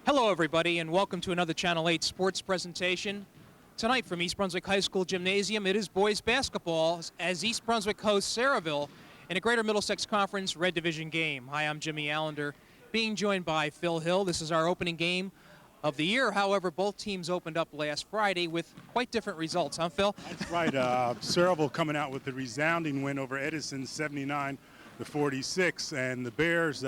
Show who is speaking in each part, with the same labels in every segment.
Speaker 1: Hello, everybody, and welcome to another Channel 8 sports presentation. Tonight from East Brunswick High School Gymnasium, it is boys basketball as East Brunswick hosts Sayreville in a Greater Middlesex Conference Red Division game. Hi, I'm Jimmy Allinder, being joined by Phil Hill. This is our opening game of the year. However, both teams opened up last Friday with quite different results, huh, Phil?
Speaker 2: That's right. Sayreville coming out with a resounding win over Edison, 79-46, and the Bears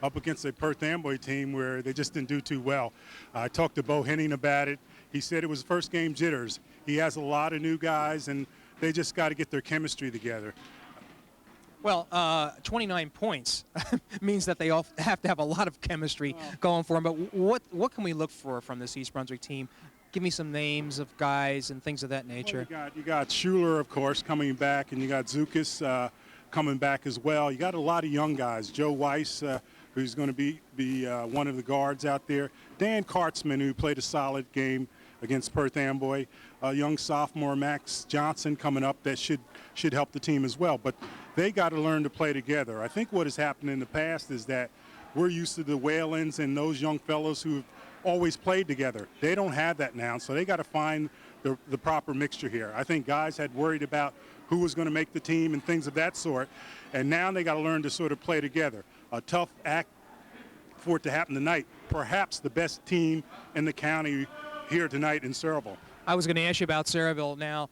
Speaker 2: up against a Perth Amboy team where they just didn't do too well. I talked to Bo Henning about it. He said it was first game jitters. He has a lot of new guys, and they just got to get their chemistry together.
Speaker 1: Well, 29 points means that they all have to have a lot of chemistry going for them. But what can we look for from this East Brunswick team? Give me some names of guys and things of that nature.
Speaker 2: Well, you got Schuler, of course, coming back, and you got Zukas coming back as well. You got a lot of young guys. Joe Weiss, who's going to be one of the guards out there. Dan Kartzman, who played a solid game against Perth Amboy. Young sophomore Max Johnson coming up that should help the team as well. But they got to learn to play together. I think what has happened in the past is that we're used to the Whalens and those young fellows who've always played together. They don't have that now, so they got to find the proper mixture here. I think guys had worried about who was going to make the team and things of that sort, and now they got to learn to sort of play together. A tough act for it to happen tonight. Perhaps the best team in the county here tonight in Sayreville.
Speaker 1: I was going to ask you about Sayreville now.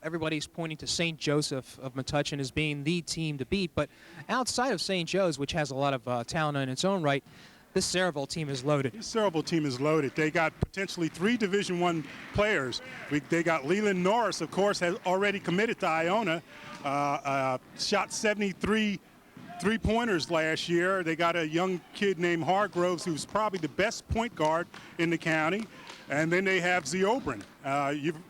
Speaker 1: Everybody's pointing to St. Joseph of Metuchen as being the team to beat, but outside of St. Joe's, which has a lot of talent in its own right, this Sayreville team is loaded.
Speaker 2: This Sayreville team is loaded. They got potentially 3 Division I players. They got Leland Norris, of course, has already committed to Iona. Shot 73 three-pointers last year. They got a young kid named Hargroves, who's probably the best point guard in the county. And then they have Ziobrin.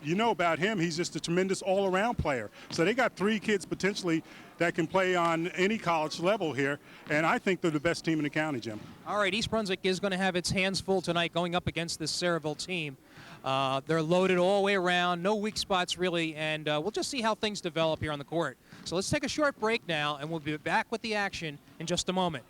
Speaker 2: You know about him. He's just a tremendous all-around player. So they got 3 kids potentially that can play on any college level here. And I think they're the best team in the county, Jim.
Speaker 1: All right, East Brunswick is going to have its hands full tonight going up against this Sayreville team. They're loaded all the way around, no weak spots really, and we'll just see how things develop here on the court. So let's take a short break now, and we'll be back with the action in just a moment.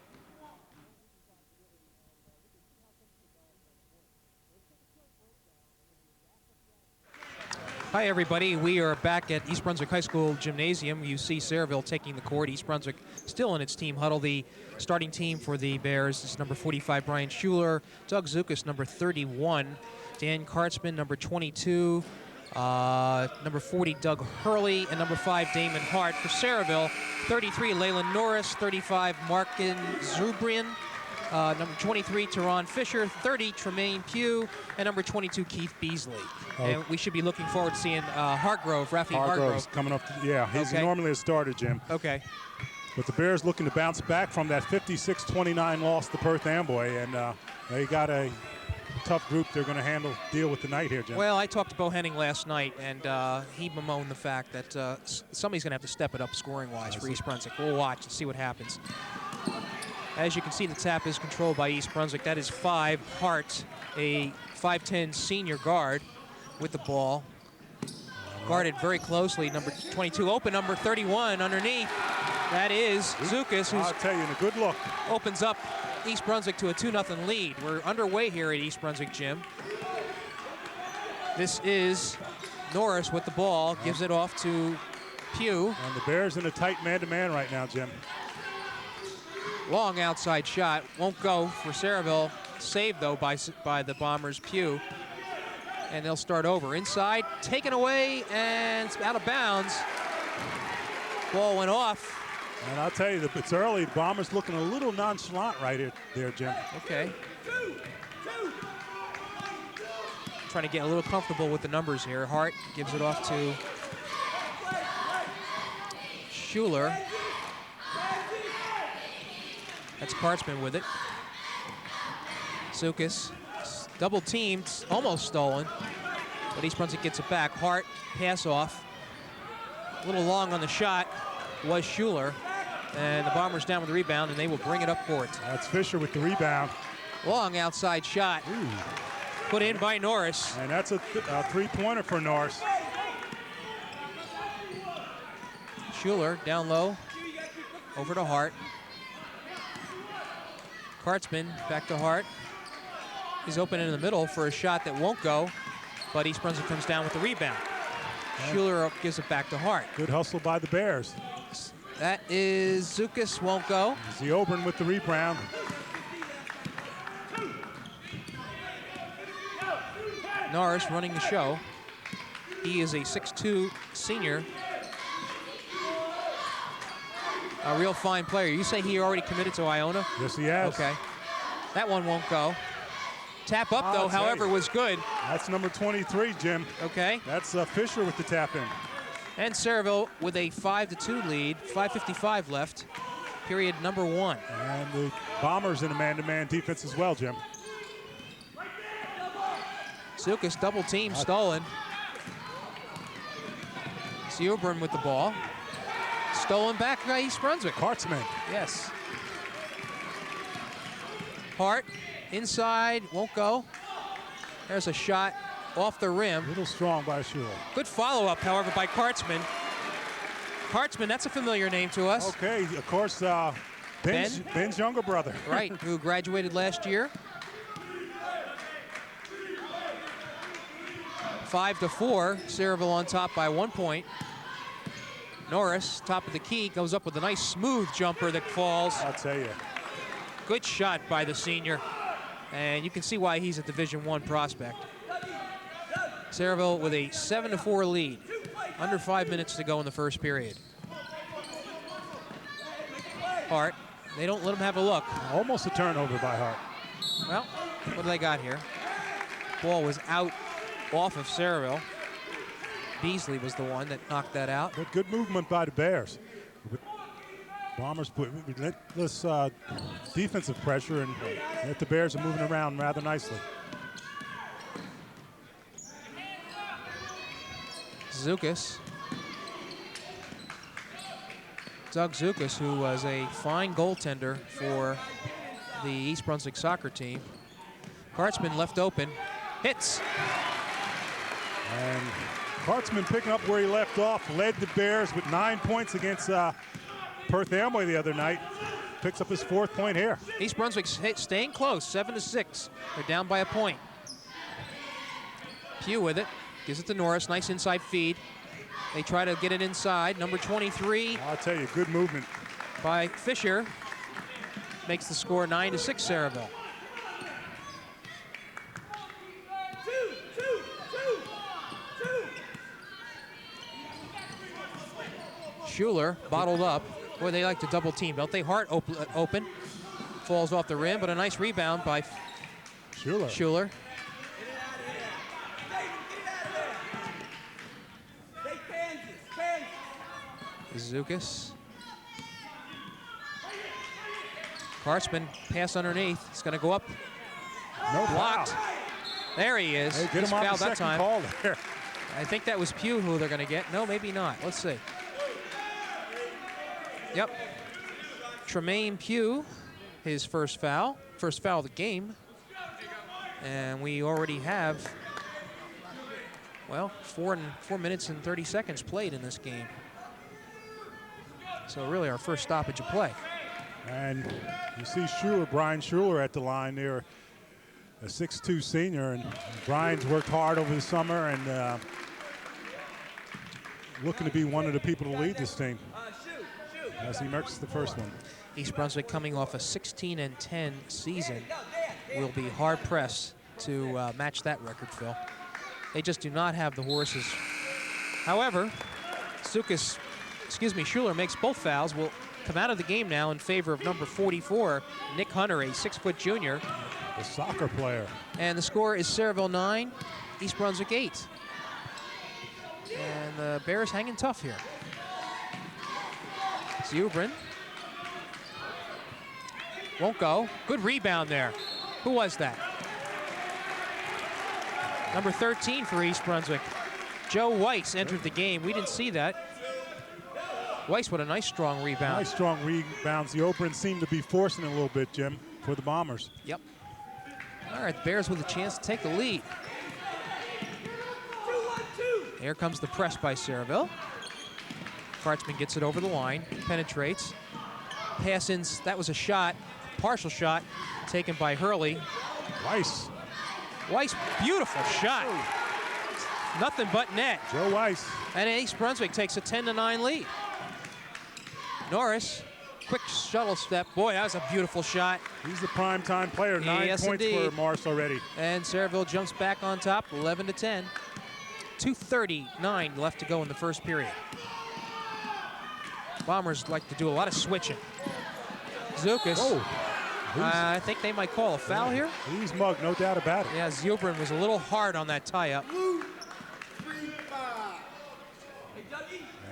Speaker 1: Hi, everybody. We are back at East Brunswick High School Gymnasium. You see Sayreville taking the court. East Brunswick still in its team huddle. The starting team for the Bears is number 45, Brian Schuler, Doug Zukas, number 31, Dan Kartzman, number 22, number 40, Doug Hurley, and number 5, Damon Hart. For Sayreville, 33, Leyland Norris, 35, Markin Zubrian, number 23, Teron Fisher, 30, Tremaine Pugh, and number 22, Keith Beasley. And we should be looking forward to seeing Rafi Hargrove.
Speaker 2: Coming up. He's normally a starter, Jim.
Speaker 1: Okay.
Speaker 2: But the Bears looking to bounce back from that 56-29 loss to Perth Amboy, and they got a tough group they're going to deal with tonight here, Jim.
Speaker 1: Well, I talked to Bo Henning last night, and he bemoaned the fact that somebody's going to have to step it up scoring-wise for East Brunswick. We'll watch and see what happens. As you can see, the tap is controlled by East Brunswick. That is 5, Hart, a 5'10 senior guard with the ball. Guarded very closely, number 22. Open, number 31 underneath. That is Zukas,
Speaker 2: I'll tell you, a good look.
Speaker 1: Opens up East Brunswick to a 2-0 lead. We're underway here at East Brunswick Gym. This is Norris with the ball, gives it off to Pugh.
Speaker 2: And the Bears in a tight man-to-man right now, Jim.
Speaker 1: Long outside shot, won't go for Sayreville. Saved, though, by the Bombers' Pugh. And they'll start over. Inside, taken away, and it's out of bounds. Ball went off.
Speaker 2: And I'll tell you, it's early. The Bombers looking a little nonchalant right there, Jim.
Speaker 1: Okay. Trying to get a little comfortable with the numbers here. Hart gives it off to Schuler. That's Kartzman with it. Zukas, double teamed, almost stolen, but East Brunswick gets it back. Hart, pass off. A little long on the shot was Schuler, and the Bombers down with the rebound, and they will bring it up court.
Speaker 2: That's Fisher with the rebound.
Speaker 1: Long outside shot.
Speaker 2: Ooh.
Speaker 1: Put in by Norris.
Speaker 2: And that's a three-pointer for Norris.
Speaker 1: Schuler down low, over to Hart. Kartzman back to Hart. He's open in the middle for a shot that won't go, but East Brunswick comes down with the rebound. Schuler gives it back to Hart.
Speaker 2: Good hustle by the Bears.
Speaker 1: That is Zukas, won't go.
Speaker 2: Ziobrin with the rebound.
Speaker 1: Norris running the show. He is a 6'2" senior. A real fine player. You say he already committed to Iona?
Speaker 2: Yes, he has.
Speaker 1: Okay. That one won't go. Tap up, though, however, was good.
Speaker 2: That's number 23, Jim.
Speaker 1: Okay.
Speaker 2: That's Fisher with the tap in.
Speaker 1: And Sayreville with a 5-2 lead, 5:55 left, period number 1.
Speaker 2: And the Bombers in a man-to-man defense as well, Jim.
Speaker 1: Zukas double team, stolen. Ziobrin with the ball. Stolen back by East Brunswick.
Speaker 2: Hartzman.
Speaker 1: Yes. Hart inside, won't go. There's a shot off the rim.
Speaker 2: A little strong by Schuler.
Speaker 1: Good follow-up, however, by Kartzman. Kartzman, that's a familiar name to us.
Speaker 2: Okay, of course, Ben's younger brother.
Speaker 1: Right, who graduated last year. 5-4, Sayreville on top by 1 point. Norris, top of the key, goes up with a nice smooth jumper that falls.
Speaker 2: I'll tell you.
Speaker 1: Good shot by the senior. And you can see why he's a Division I prospect. Sayreville with a 7-4 lead. Under 5 minutes to go in the first period. Hart, they don't let him have a look.
Speaker 2: Almost a turnover by Hart.
Speaker 1: Well, what do they got here? Ball was out off of Sayreville. Beasley was the one that knocked that out.
Speaker 2: But good movement by the Bears. Bombers put this defensive pressure, and the Bears are moving around rather nicely.
Speaker 1: Zukas. Doug Zukas, who was a fine goaltender for the East Brunswick soccer team. Kartzman left open, hits.
Speaker 2: And Kartzman picking up where he left off, led the Bears with 9 points against Perth Amway the other night. Picks up his 4th point here.
Speaker 1: East Brunswick staying close, 7-6. They're down by a point. Pugh with it, gives it to Norris, nice inside feed. They try to get it inside. Number 23.
Speaker 2: I'll tell you, good movement
Speaker 1: By Fisher. Makes the score 9-6 Sayreville. Schuler bottled up. Boy, they like to double team, don't they? Hart open. Falls off the rim, but a nice rebound by Schuler. Zukas. Kartzman, pass underneath. It's going to go up.
Speaker 2: No
Speaker 1: blocked.
Speaker 2: Foul.
Speaker 1: There he is.
Speaker 2: Hey, get
Speaker 1: He's
Speaker 2: him on
Speaker 1: fouled
Speaker 2: the
Speaker 1: that
Speaker 2: second
Speaker 1: time.
Speaker 2: call there.
Speaker 1: I think that was Pugh who they're going to get. No, maybe not. Let's see. Yep. Tremaine Pugh, his first foul of the game. And we already have, well, 4 minutes and 30 seconds played in this game. So really our first stoppage of play.
Speaker 2: And you see Brian Schuler at the line there, a 6'2" senior, and Brian's worked hard over the summer and looking to be one of the people to lead this team as he marks the first one.
Speaker 1: East Brunswick coming off a 16-10 season will be hard pressed to match that record, Phil. They just do not have the horses. However, Schuler makes both fouls, will come out of the game now in favor of number 44, Nick Hunter, a 6-foot junior.
Speaker 2: The soccer player.
Speaker 1: And the score is Sayreville 9, East Brunswick 8. And the Bears hanging tough here. Ziobrin. Won't go. Good rebound there. Who was that? Number 13 for East Brunswick. Joe Weiss entered the game. We didn't see that. Weiss with a nice strong rebound.
Speaker 2: Nice strong rebounds. The Open seemed to be forcing it a little bit, Jim, for the Bombers.
Speaker 1: Yep. All right, Bears with a chance to take the lead. Here comes the press by Sayreville. Kartzman gets it over the line, penetrates. Pass in, that was a shot, partial shot, taken by Hurley.
Speaker 2: Weiss
Speaker 1: Weiss, beautiful shot. Nothing but net.
Speaker 2: Joe Weiss.
Speaker 1: And East Brunswick takes a 10-9 lead. Norris, quick shuttle step. Boy, that was a beautiful shot.
Speaker 2: He's the primetime player. 9
Speaker 1: Yes,
Speaker 2: points
Speaker 1: indeed.
Speaker 2: for Morris already.
Speaker 1: And Sayreville jumps back on top, 11-10. 2:39 left to go in the first period. Bombers like to do a lot of switching. Zukas.
Speaker 2: Oh,
Speaker 1: I think they might call a foul here.
Speaker 2: he's mugged, no doubt about it.
Speaker 1: Yeah, Zubrin was a little hard on that tie-up.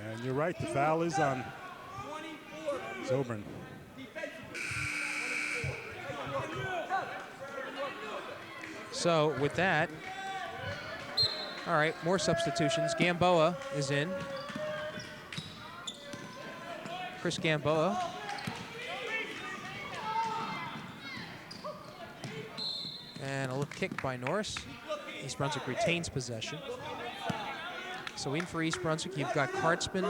Speaker 2: And you're right, the foul is on Zobrin.
Speaker 1: So with that, all right, more substitutions. Gamboa is in. Chris Gamboa. And a little kick by Norris. East Brunswick retains possession. So in for East Brunswick, you've got Kartzman.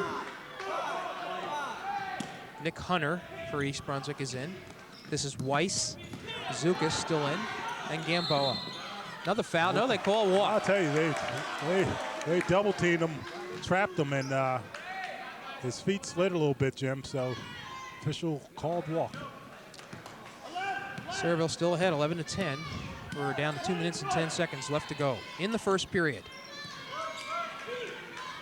Speaker 1: Nick Hunter for East Brunswick is in. This is Weiss. Zukas still in. And Gamboa. Another foul. No, they call a walk.
Speaker 2: I'll tell you, they double teamed him, trapped him, and his feet slid a little bit, Jim. So official called walk.
Speaker 1: Sayreville still ahead, 11-10. We're down to 2 minutes and 10 seconds left to go in the first period.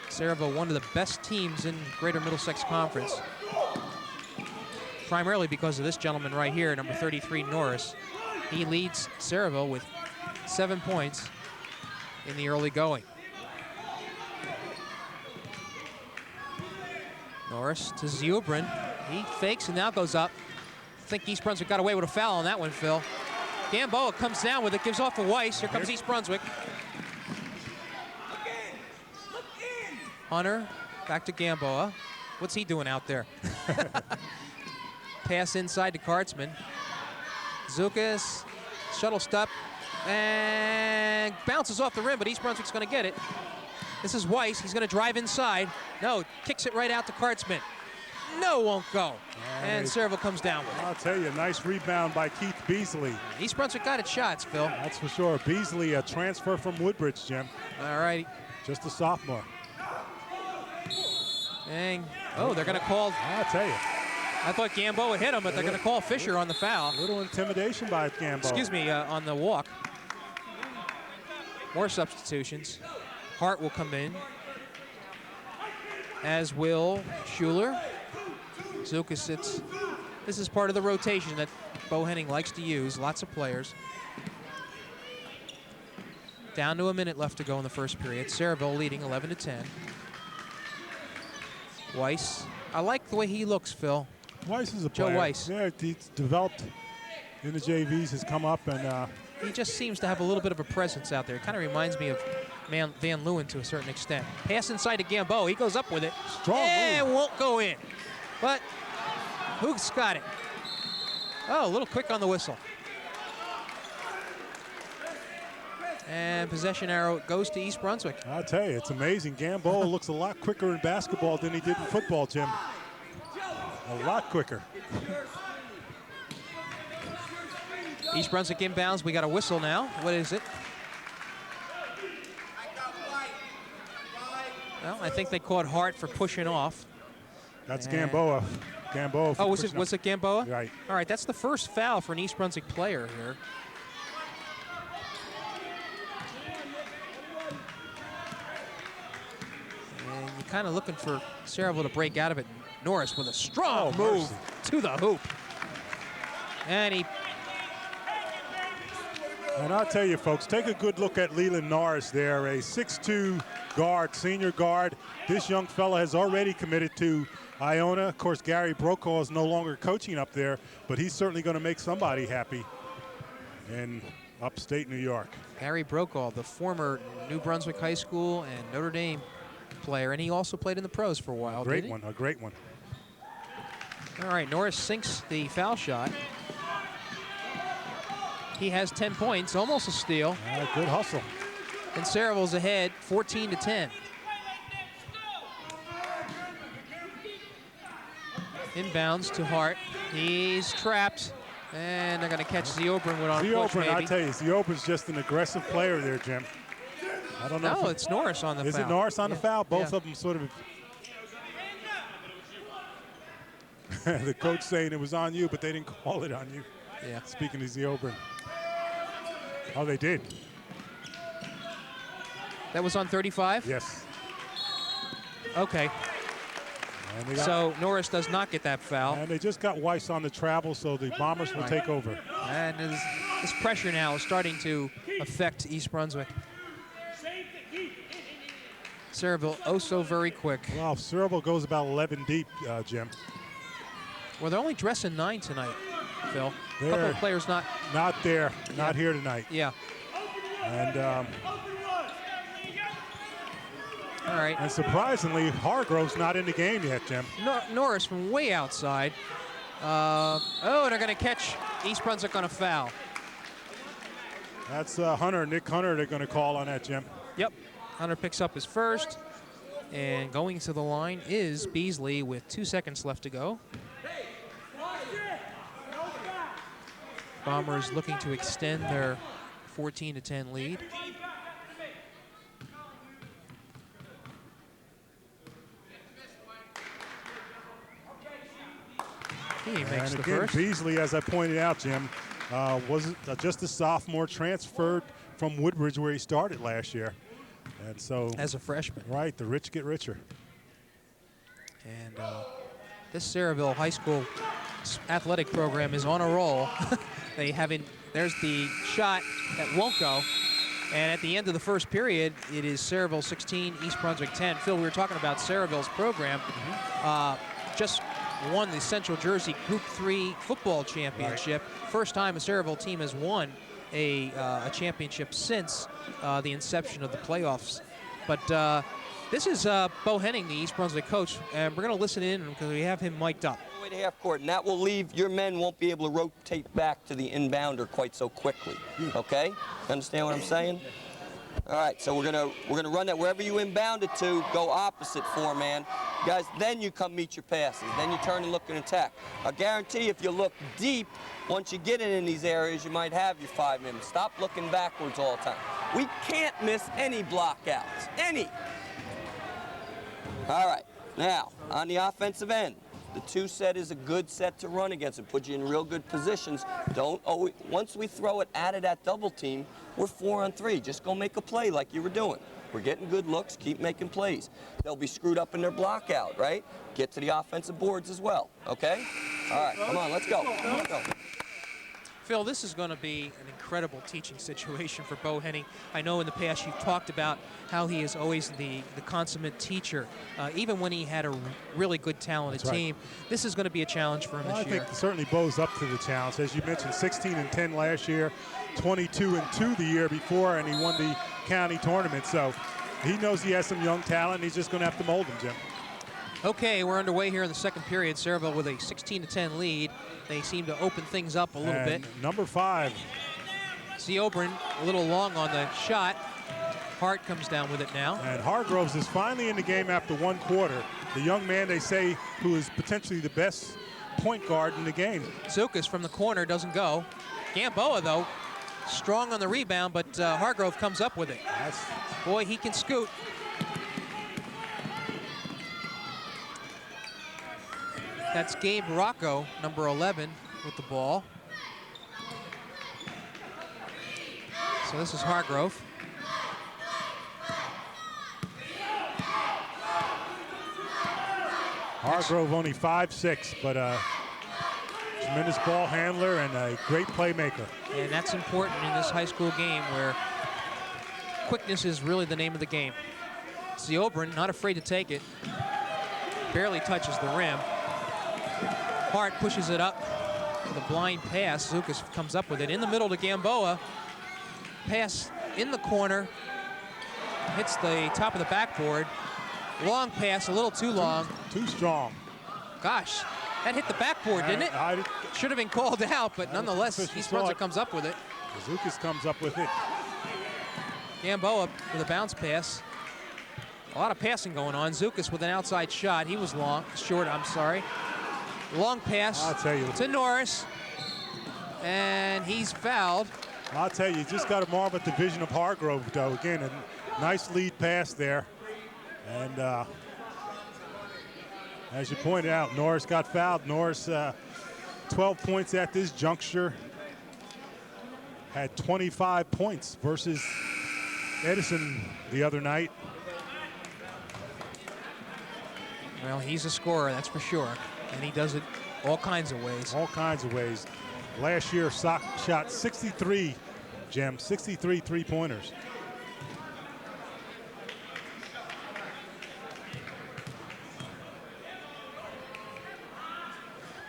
Speaker 1: Sayreville, one of the best teams in Greater Middlesex Conference, primarily because of this gentleman right here, number 33, Norris. He leads Sayreville with 7 points in the early going. Norris to Zubrin. He fakes and now goes up. I think East Brunswick got away with a foul on that one, Phil. Gamboa comes down with it, gives off to Weiss. Here comes East Brunswick. Hunter, back to Gamboa. What's he doing out there? Pass inside to Kartzman. Zukas, shuttle step, and bounces off the rim, but East Brunswick's going to get it. This is Weiss. He's going to drive inside. No, kicks it right out to Kartzman. No, won't go. And Sayreville comes down with it.
Speaker 2: I'll tell you, nice rebound by Keith Beasley.
Speaker 1: East Brunswick got its shots, Phil.
Speaker 2: That's for sure. Beasley, a transfer from Woodbridge, Jim.
Speaker 1: All right.
Speaker 2: Just a sophomore.
Speaker 1: And, oh, they're going to call.
Speaker 2: I'll tell you.
Speaker 1: I thought Gamboa hit him, but they're going to call Fisher on the foul.
Speaker 2: A little intimidation by Gamboa.
Speaker 1: Excuse me, on the walk. More substitutions. Hart will come in, as will Schuler. Zukas sits. This is part of the rotation that Bo Henning likes to use. Lots of players. Down to a minute left to go in the first period. Sayreville leading 11-10. Weiss. I like the way he looks, Phil.
Speaker 2: Weiss is a player.
Speaker 1: Joe Weiss.
Speaker 2: Yeah, he's developed in the JVs, has come up, and
Speaker 1: he just seems to have a little bit of a presence out there. It kind of reminds me of Van Leeuwen to a certain extent. Pass inside to Gamboa. He goes up with it.
Speaker 2: Strong
Speaker 1: and
Speaker 2: move.
Speaker 1: won't go in. But Hook's got it. Oh, a little quick on the whistle. And possession arrow goes to East Brunswick.
Speaker 2: I'll tell you, it's amazing. Gamboa looks a lot quicker in basketball than he did in football, Jim. A lot quicker.
Speaker 1: East Brunswick inbounds. We got a whistle now. What is it? Well, I think they caught Hart for pushing off.
Speaker 2: That's Gamboa. Gamboa.
Speaker 1: Oh, was it Gamboa?
Speaker 2: Right.
Speaker 1: All right, that's the first foul for an East Brunswick player here. And you're kind of looking for Sayreville to break out of it. Norris with a strong move
Speaker 2: mercy.
Speaker 1: to the hoop. And he...
Speaker 2: And I'll tell you, folks, take a good look at Leland Norris there, a 6'2" guard, senior guard. This young fella has already committed to Iona. Of course, Gary Brokaw is no longer coaching up there, but he's certainly going to make somebody happy in upstate New York.
Speaker 1: Gary Brokaw, the former New Brunswick High School and Notre Dame player, and he also played in the pros for a while.
Speaker 2: A great one.
Speaker 1: All right, Norris sinks the foul shot. He has 10 points, almost a steal.
Speaker 2: Good hustle.
Speaker 1: And Sayreville's ahead, 14-10. Inbounds to Hart. He's trapped. And they're going to catch Ziobrin with on push,
Speaker 2: Ziobrin, I
Speaker 1: maybe.
Speaker 2: tell you, Ziobrin's just an aggressive player there, Jim. I don't know.
Speaker 1: No, it's Norris on the foul.
Speaker 2: Is it Norris on the foul? Both
Speaker 1: Yeah.
Speaker 2: of them sort of. The coach saying it was on you, but they didn't call it on you.
Speaker 1: Yeah.
Speaker 2: Speaking of Ziobrin. Oh, they did.
Speaker 1: That was on 35?
Speaker 2: Yes.
Speaker 1: Okay. So Norris does not get that foul.
Speaker 2: And they just got Weiss on the travel, so the Bombers will take over.
Speaker 1: And this pressure now is starting to affect East Brunswick. Sayreville, oh so very quick.
Speaker 2: Wow, Sayreville goes about 11 deep, Jim.
Speaker 1: Well, they're only dressing 9 tonight, Phil. A couple of players not
Speaker 2: there, not here tonight.
Speaker 1: Yeah.
Speaker 2: And
Speaker 1: all right.
Speaker 2: And surprisingly, Hargrove's not in the game yet, Jim.
Speaker 1: Norris from way outside. Oh, they're going to catch East Brunswick on a foul.
Speaker 2: That's Nick Hunter they're going to call on that, Jim.
Speaker 1: Yep. Hunter picks up his first. And going to the line is Beasley with 2 seconds left to go. Bombers looking to extend their 14-10 lead. He makes the first.
Speaker 2: Beasley, as I pointed out, Jim, was just a sophomore, transferred from Woodbridge where he started last year. And so,
Speaker 1: as a freshman.
Speaker 2: Right, the rich get richer.
Speaker 1: And this Sayreville High School athletic program is on a roll. There's the shot that won't go. And at the end of the first period, it is Sayreville 16, East Brunswick 10. Phil, we were talking about Sayreville's program. Just won the Central Jersey Group 3 football championship. Right. First time a Sayreville team has won a championship since the inception of the playoffs. But this is Bo Henning, the East Brunswick coach, and we're going to listen in because we have him mic'd up.
Speaker 3: Way to half court, and that will leave your men won't be able to rotate back to the inbounder quite so quickly. Okay, understand what I'm saying? All right, so we're gonna run that wherever you inbound it to, go opposite for man, guys. Then you come meet your passes. Then you turn and look and attack. I guarantee if you look deep, once you get it in these areas, you might have your 5 men. Stop looking backwards all the time. We can't miss any blockouts, any. All right, now on the offensive end. The 2 set is a good set to run against. It puts you in real good positions. Once we throw it out of that double team, we're 4 on 3. Just go make a play like you were doing. We're getting good looks. Keep making plays. They'll be screwed up in their block out, right? Get to the offensive boards as well, okay? All right, come on, let's go. Let's go.
Speaker 1: Phil, this is going to be an incredible teaching situation for Bo Henning. I know in the past you've talked about how he is always the consummate teacher, even when he had a really good talented team. This is going to be a challenge for him this year.
Speaker 2: I think certainly Bo's up to the challenge. As you mentioned, 16-10 last year, 22-2 the year before, and he won the county tournament. So he knows he has some young talent, and he's just going to have to mold him, Jim.
Speaker 1: Okay, we're underway here in the second period. Sayreville with a 16-10 lead. They seem to open things up a little bit.
Speaker 2: Number 5.
Speaker 1: Ziobrin a little long on the shot. Hart comes down with it now.
Speaker 2: And Hargroves is finally in the game after 1 quarter. The young man, they say, who is potentially the best point guard in the game.
Speaker 1: Zukas from the corner doesn't go. Gamboa, though, strong on the rebound, but Hargrove comes up with it. Boy, he can scoot. That's Gabe Rocco, number 11, with the ball. So this is Hargrove.
Speaker 2: Hargrove only 5'6", but a tremendous ball handler and a great playmaker.
Speaker 1: And that's important in this high school game where quickness is really the name of the game. Ziobrin, not afraid to take it. Barely touches the rim. Hart pushes it up with a blind pass. Zukas comes up with it in the middle to Gamboa. Pass in the corner. Hits the top of the backboard. Long pass, a little too long.
Speaker 2: Too strong.
Speaker 1: Gosh, that hit the backboard, didn't it? Should have been called out, but nonetheless, East Brunswick comes up with it.
Speaker 2: Zukas comes up with it.
Speaker 1: Gamboa with a bounce pass. A lot of passing going on. Zukas with an outside shot. He was short, I'm sorry. Long pass
Speaker 2: I'll tell you.
Speaker 1: to Norris. And he's fouled.
Speaker 2: I'll tell you, just got to marvel at the vision of Hargrove, though. Again, a nice lead pass there. And as you pointed out, Norris got fouled. Norris, 12 points at this juncture. Had 25 points versus Edison the other night.
Speaker 1: Well, he's a scorer, that's for sure. And he does it all kinds of ways.
Speaker 2: All kinds of ways. Last year, shot 63, Jim, 63 three-pointers.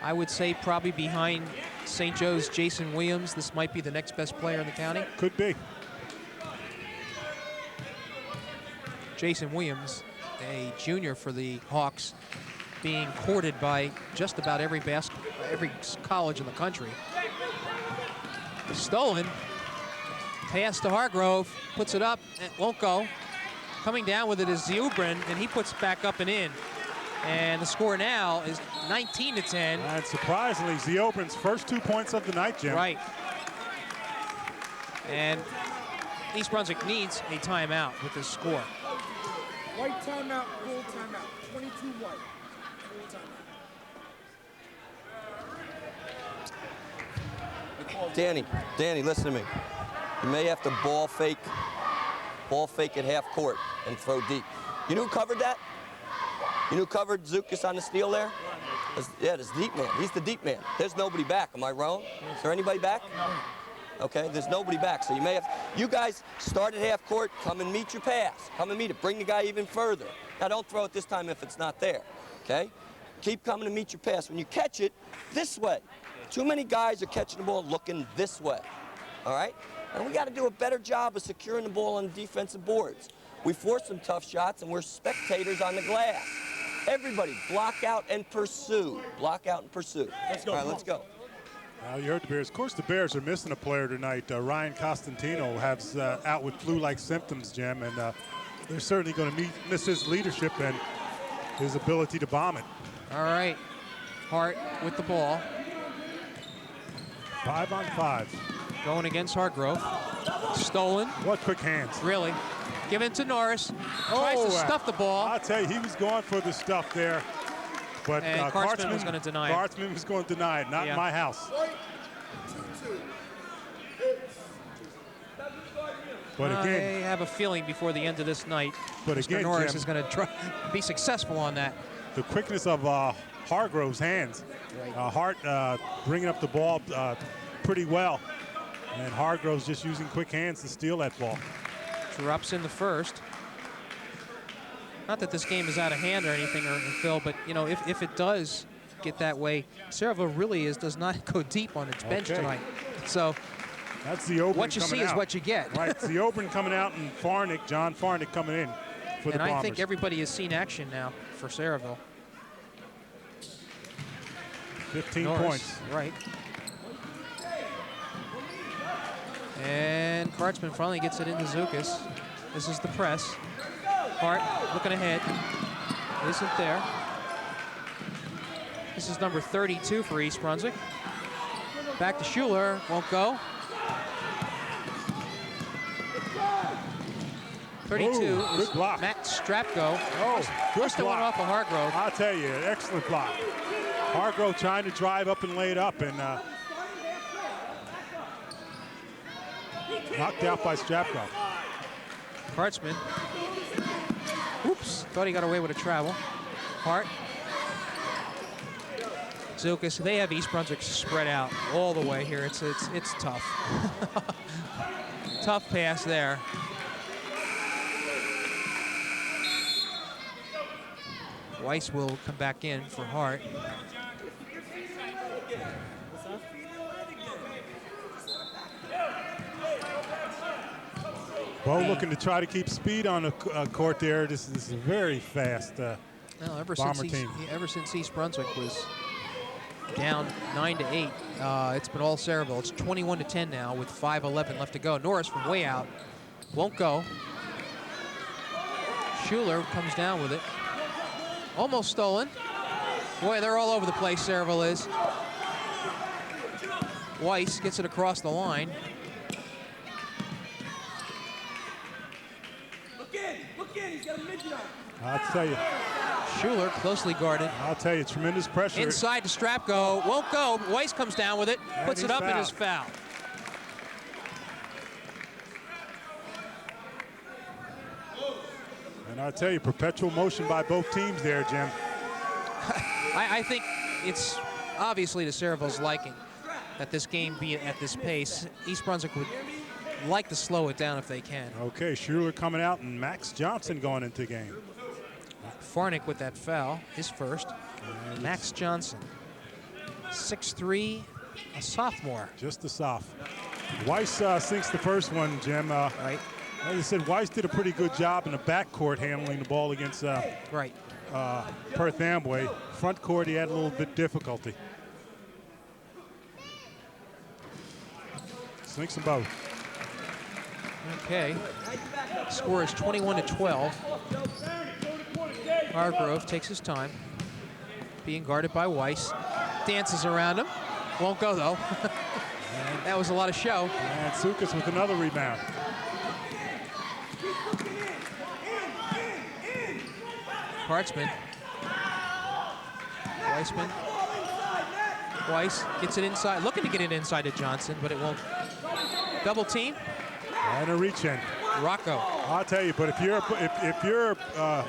Speaker 1: I would say probably behind St. Joe's Jason Williams, this might be the next best player in the county.
Speaker 2: Could be.
Speaker 1: Jason Williams, a junior for the Hawks, being courted by just about every college in the country. Stolen. Pass to Hargrove, puts it up, and won't go. Coming down with it is Zubrin, and he puts it back up and in. And the score now is 19-10.
Speaker 2: And surprisingly, Zubrin's first 2 points of the night, Jim.
Speaker 1: Right. And East Brunswick needs a timeout with this score.
Speaker 4: White timeout, full timeout. 22 white. Full timeout.
Speaker 3: Danny, listen to me. You may have to ball fake at half court and throw deep. You know who covered that? You know who covered Zukas on the steal there? Yeah, this deep man. He's the deep man. There's nobody back. Am I wrong? Is there anybody back? Okay, there's nobody back. So you may have, you guys start at half court, come and meet your pass. Come and meet it. Bring the guy even further. Now don't throw it this time if it's not there. Okay? Keep coming to meet your pass. When you catch it, this way. Too many guys are catching the ball looking this way. All right? And we got to do a better job of securing the ball on the defensive boards. We force some tough shots and we're spectators on the glass. Everybody, block out and pursue. Block out and pursue.
Speaker 4: Let's go.
Speaker 3: All right, let's go.
Speaker 2: Well, you heard the Bears. Of course, the Bears are missing a player tonight. Ryan Costantino has out with flu-like symptoms, Jim, and they're certainly going to miss his leadership and his ability to bomb it.
Speaker 1: All right. Hart with the ball.
Speaker 2: 5 on 5.
Speaker 1: Going against Hargrove. Stolen.
Speaker 2: What quick hands.
Speaker 1: Really. Given to Norris. Tries to stuff the ball.
Speaker 2: I'll tell you, he was going for the stuff there. But
Speaker 1: and Kartzman was going to deny it.
Speaker 2: Kartzman was going to deny it. Not in my house. But again,
Speaker 1: I have a feeling before the end of this night, Mr. Norris is going to be successful on that.
Speaker 2: The quickness of Hargrove's hands.
Speaker 1: Right.
Speaker 2: Hart bringing up the ball pretty well. And Hargrove's just using quick hands to steal that ball.
Speaker 1: Drops in the first. Not that this game is out of hand or anything, Phil, but you know, if it does get that way, Sayreville really does not go deep on its bench tonight. So
Speaker 2: that's the Open
Speaker 1: what you see is what you get.
Speaker 2: Right, it's the Open coming out and John Farnick coming in for the Bombers.
Speaker 1: And I think everybody has seen action now for Sayreville.
Speaker 2: 15
Speaker 1: Norris,
Speaker 2: points.
Speaker 1: Right. And Kartzman finally gets it into Zukas. This is the press. Hart looking ahead. Isn't there. This is number 32 for East Brunswick. Back to Schuler. Won't go. 32 is Matt Strapko. First one off of Hargrove.
Speaker 2: I'll tell you, excellent block. Hargrove trying to drive up and lay it up, and knocked out by Strapko.
Speaker 1: Kartzman. Oops, thought he got away with a travel. Hart. Zukas, they have East Brunswick spread out all the way here. It's tough. Tough pass there. Weiss will come back in for Hart.
Speaker 2: Bo looking to try to keep speed on the court there. This is a very fast Bomber team.
Speaker 1: Ever since East Brunswick was down 9-8, it's been all Sayreville. It's 21-10 now with 5:11 left to go. Norris from way out won't go. Schuler comes down with it. Almost stolen. Boy, they're all over the place, Sayreville is. Weiss gets it across the line.
Speaker 4: Look in, he's got a midget on.
Speaker 2: I'll tell you.
Speaker 1: Schuler closely guarded.
Speaker 2: I'll tell you, tremendous pressure.
Speaker 1: Inside to Strapko, won't go. Weiss comes down with it,
Speaker 2: And
Speaker 1: puts it
Speaker 2: he's
Speaker 1: up and is fouled.
Speaker 2: And I'll tell you, perpetual motion by both teams there, Jim.
Speaker 1: I think it's obviously to Sayreville's liking that this game be at this pace. East Brunswick would like to slow it down if they can.
Speaker 2: Okay, Schuler coming out and Max Johnson going into the game.
Speaker 1: Farnick with that foul, his first. And Max Johnson, 6'3", a sophomore.
Speaker 2: Just a soft. Weiss sinks the first one, Jim.
Speaker 1: Right.
Speaker 2: As I said, Weiss did a pretty good job in the backcourt handling the ball against
Speaker 1: Right.
Speaker 2: Perth Amway. Front court, he had a little bit difficulty. Sinks them both.
Speaker 1: Okay. Score is 21-12. Hargrove takes his time, being guarded by Weiss. Dances around him. Won't go, though. That was a lot of show.
Speaker 2: And Sukas with another rebound.
Speaker 1: Hartzman. Weissman. Weiss gets it inside, looking to get it inside to Johnson, but it won't. Double team.
Speaker 2: And a reach in.
Speaker 1: Rocco.
Speaker 2: I'll tell you, but if you're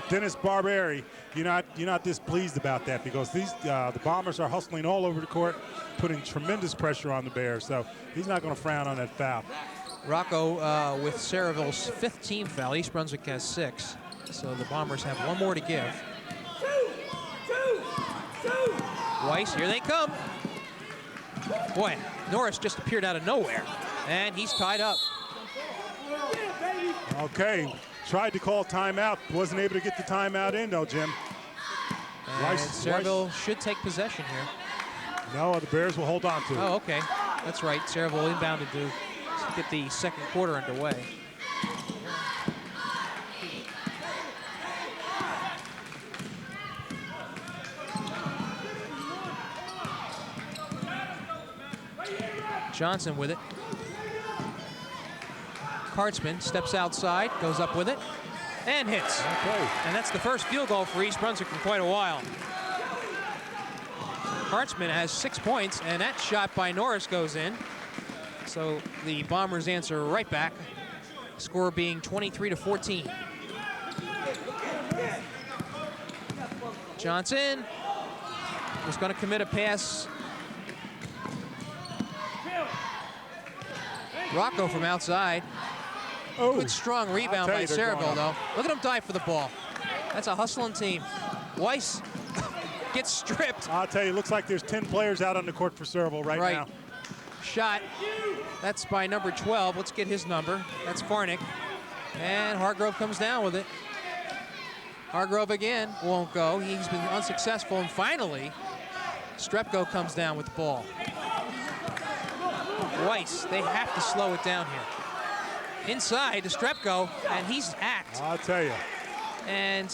Speaker 2: Dennis Barberi, you're not displeased about that, because these the Bombers are hustling all over the court, putting tremendous pressure on the Bears. So he's not going to frown on that foul.
Speaker 1: Rocco with Sayreville's 5th team foul. East Brunswick has 6, so the Bombers have one more to give. Weiss, here they come. Boy, Norris just appeared out of nowhere, and he's tied up.
Speaker 2: Okay, tried to call timeout, wasn't able to get the timeout in though, Jim.
Speaker 1: And Sayreville should take possession here.
Speaker 2: No, the Bears will hold on to it.
Speaker 1: Oh, okay. That's right. Sayreville inbounded to get the second quarter underway. Johnson with it. Kartzman steps outside, goes up with it, and hits.
Speaker 2: Okay.
Speaker 1: And that's the first field goal for East Brunswick in quite a while. Kartzman has 6 points, and that shot by Norris goes in. So the Bombers answer right back, score being 23-14. Johnson was going to commit a pass. Rocco from outside.
Speaker 2: Oh,
Speaker 1: Good strong rebound by Sayreville, though. Look at him dive for the ball. That's a hustling team. Weiss gets stripped.
Speaker 2: I'll tell you, looks like there's 10 players out on the court for Sayreville right now.
Speaker 1: Shot. That's by number 12. Let's get his number. That's Farnick. And Hargrove comes down with it. Hargrove again won't go. He's been unsuccessful. And finally, Strepko comes down with the ball. Weiss, they have to slow it down here. Inside to Strepko, and he's hacked.
Speaker 2: I'll tell you.
Speaker 1: And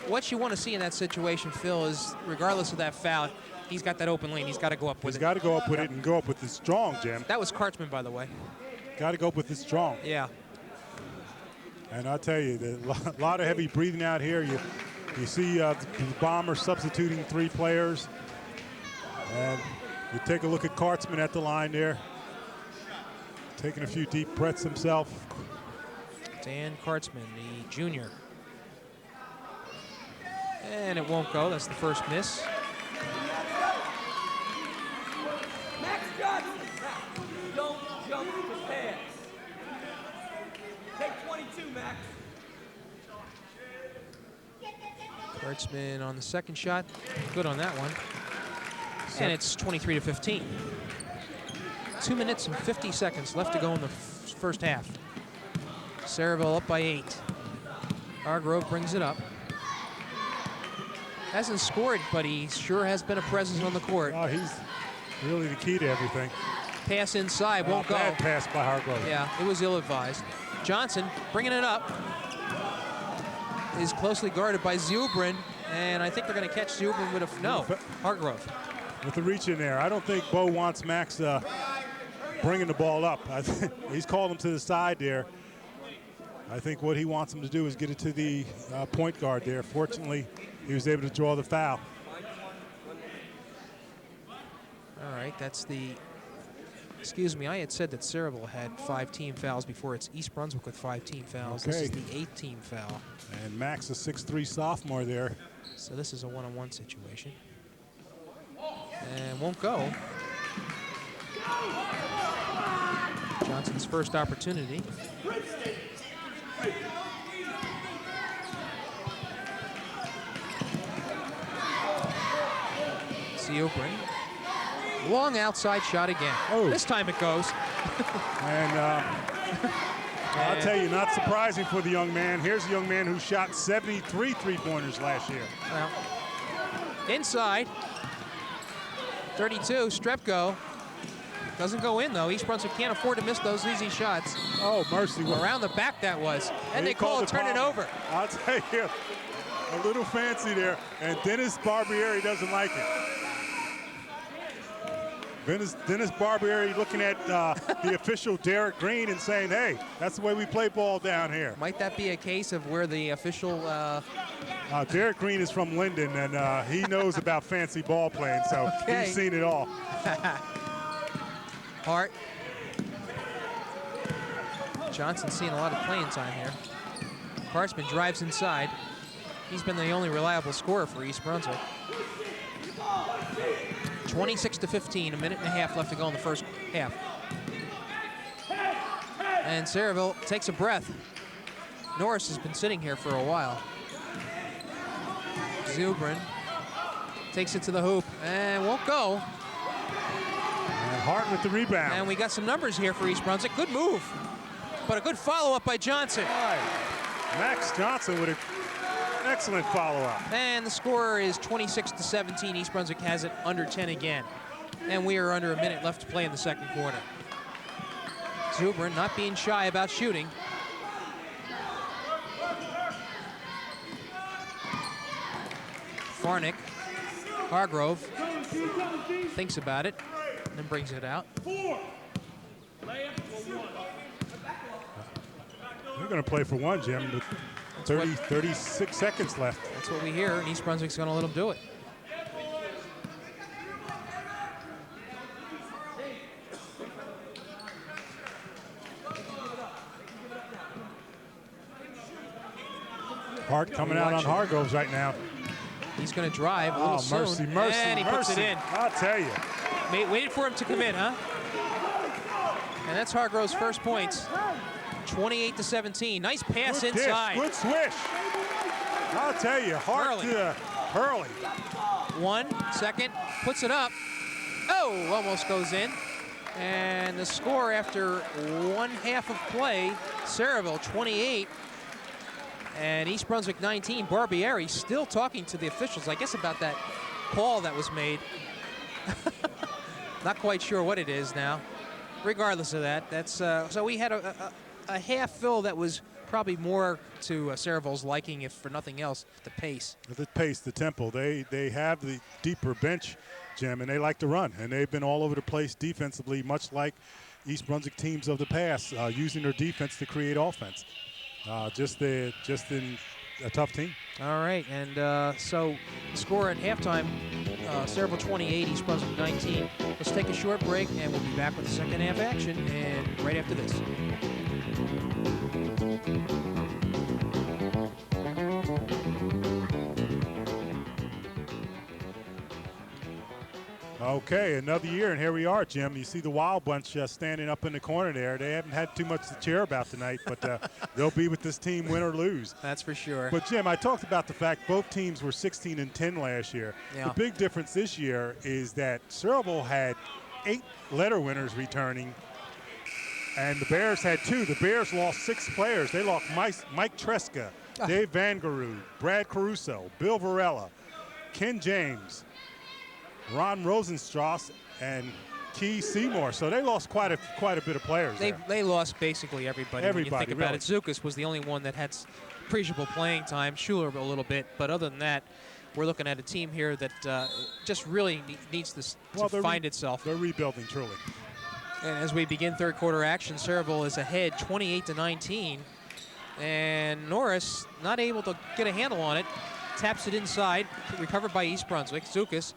Speaker 1: what you want to see in that situation, Phil, is regardless of that foul, he's got that open lane. He's got to go up with it.
Speaker 2: He's got to go up with it and go up with it strong, Jim.
Speaker 1: That was Kartzman, by the way.
Speaker 2: Got to go up with it strong.
Speaker 1: Yeah.
Speaker 2: And I'll tell you, a lot of heavy breathing out here. You see the Bombers substituting 3 players. And you take a look at Kartzman at the line there. Taking a few deep breaths himself.
Speaker 1: Dan Kartzman, the junior. And it won't go. That's the first miss.
Speaker 3: Max Johnson, don't jump the pass. Take 22, Max.
Speaker 1: Kartzman on the second shot. Good on that one. And it's 23-15. 2 minutes and 50 seconds left to go in the first half. Sayreville up by 8. Hargrove brings it up. Hasn't scored, but he sure has been a presence on the court.
Speaker 2: Oh, he's really the key to everything.
Speaker 1: Pass inside, won't go.
Speaker 2: Bad pass by Hargrove.
Speaker 1: Yeah, it was ill-advised. Johnson bringing it up. Is closely guarded by Zubrin, and I think they're going to catch Zubrin with a, no, Hargrove.
Speaker 2: With the reach in there. I don't think Bo wants Max bringing the ball up. He's called him to the side there. I think what he wants him to do is get it to the point guard there. Fortunately, he was able to draw the foul.
Speaker 1: All right, that's the, excuse me, I had said that Sayreville had 5 team fouls before. It's East Brunswick with 5 team fouls.
Speaker 2: Okay.
Speaker 1: This is the 8th team foul.
Speaker 2: And Max, a 6'3" sophomore there.
Speaker 1: So this is a one-on-one situation. And won't go. Johnson's first opportunity. Seobrin. Long outside shot again.
Speaker 2: Oh.
Speaker 1: This time it goes.
Speaker 2: And I'll tell you, not surprising for the young man. Here's a young man who shot 73 three-pointers last year.
Speaker 1: Well, inside. 32, Strepko. Doesn't go in, though. East Brunswick can't afford to miss those easy shots.
Speaker 2: Oh, mercy.
Speaker 1: Around the back that was. And they call it turn it over.
Speaker 2: I'll tell you, a little fancy there. And Dennis Barbieri doesn't like it. Dennis Barbieri looking at the official Derek Green and saying, hey, that's the way we play ball down here.
Speaker 1: Might that be a case of where the official...
Speaker 2: Derek Green is from Linden, and he knows about fancy ball playing, so
Speaker 1: Okay.
Speaker 2: he's seen it all.
Speaker 1: Hart. Johnson's seeing a lot of playing time here. Hartsman drives inside. He's been the only reliable scorer for East Brunswick. 26-15, a minute and a half left to go in the first half. And Sayreville takes a breath. Norris has been sitting here for a while. Zubrin takes it to the hoop and won't go.
Speaker 2: And Hart with the rebound.
Speaker 1: And we got some numbers here for East Brunswick. Good move, but a good follow-up by Johnson.
Speaker 2: Max Johnson with an excellent follow-up.
Speaker 1: And the score is 26-17. East Brunswick has it under 10 again. And we are under a minute left to play in the second quarter. Zubrin not being shy about shooting. Farnick, Hargrove thinks about it and then brings it out.
Speaker 2: We're going to play for one, Jim, with 36 seconds left.
Speaker 1: That's what we hear, and East Brunswick's going to let them do it.
Speaker 2: Hart coming out on Hargroves right now.
Speaker 1: He's going to drive a little soon.
Speaker 2: Mercy,
Speaker 1: and he puts it in.
Speaker 2: I'll tell you.
Speaker 1: Waited for him to come in, huh? And that's Hargrove's first points. 28-17. Nice pass
Speaker 2: Good
Speaker 1: inside.
Speaker 2: Dish, good swish. I'll tell you, Hart to Hurley. 1
Speaker 1: second, puts it up. Oh, almost goes in. And the score after 1 half of play, Sayreville 28. And East Brunswick 19. Barbieri still talking to the officials, I guess, about that call that was made. Not quite sure what it is now. Regardless of that, that's so we had a half fill that was probably more to Sayreville's liking, if for nothing else, the pace.
Speaker 2: The pace, the tempo. They have the deeper bench, Jim, and they like to run. And they've been all over the place defensively, much like East Brunswick teams of the past, using their defense to create offense. Just in a tough team.
Speaker 1: All right, and so the score at halftime, Sayreville 28, East Brunswick 19. Let's take a short break, and we'll be back with the second half action, and right after this.
Speaker 2: Okay, another year, and here we are, Jim. You see the Wild Bunch standing up in the corner there. They haven't had too much to cheer about tonight, but they'll be with this team win or lose.
Speaker 1: That's for sure.
Speaker 2: But, Jim, I talked about the fact both teams were 16-10 last year.
Speaker 1: Yeah.
Speaker 2: The big difference this year is that Sayreville had 8 letter winners returning, and the Bears had 2. The Bears lost 6 players. They lost Mike Tresca, Dave Vangaroo, Brad Caruso, Bill Varela, Ken James, Ron Rosenstrass, and Key Seymour. So they lost quite a bit of players.
Speaker 1: They lost basically everybody. When you think about it. Zukas was the only one that had appreciable playing time. Schuler a little bit, but other than that, we're looking at a team here that just really needs to find itself.
Speaker 2: They're rebuilding, truly.
Speaker 1: And as we begin third quarter action, Sayreville is ahead 28-19. And Norris not able to get a handle on it. Taps it inside, recovered by East Brunswick. Zukas,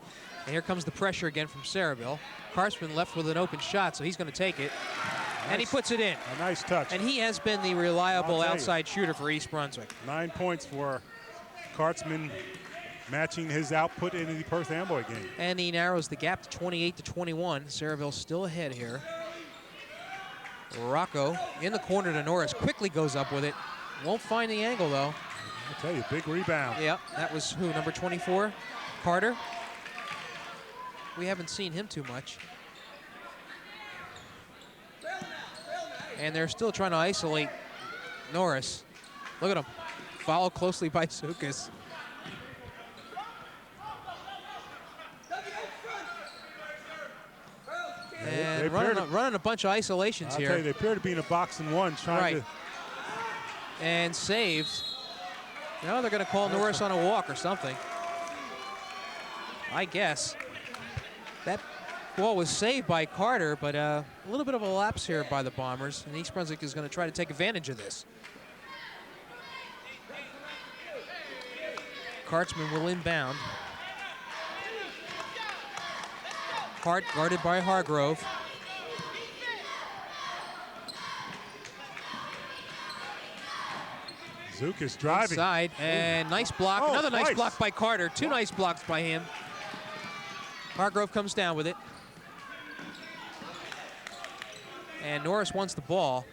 Speaker 1: and here comes the pressure again from Sayreville. Kartsman left with an open shot, so he's going to take it.
Speaker 2: Nice.
Speaker 1: And he puts it in.
Speaker 2: A nice touch.
Speaker 1: And he has been the reliable outside shooter for East Brunswick.
Speaker 2: 9 points for Kartsman, matching his output in the Perth Amboy game.
Speaker 1: And he narrows the gap to 28-21. Sayreville still ahead here. Rocco in the corner to Norris, quickly goes up with it. Won't find the angle though.
Speaker 2: I'll tell you, big rebound.
Speaker 1: Yep, that was who, number 24? Carter. We haven't seen him too much. And they're still trying to isolate Norris. Look at him, followed closely by Zukas. And running a bunch of isolations here.
Speaker 2: I'll tell you, they appear to be in a box and one, trying to.
Speaker 1: And saves. No, they're going to call Norris on a walk or something. I guess. That ball was saved by Carter, but a little bit of a lapse here by the Bombers, and East Brunswick is going to try to take advantage of this. Kartsman will inbound. Hart guarded by Hargrove.
Speaker 2: Zukas driving.
Speaker 1: Inside, and nice block. Another nice block by Carter. Two nice blocks by him. Hargrove comes down with it. And Norris wants the ball.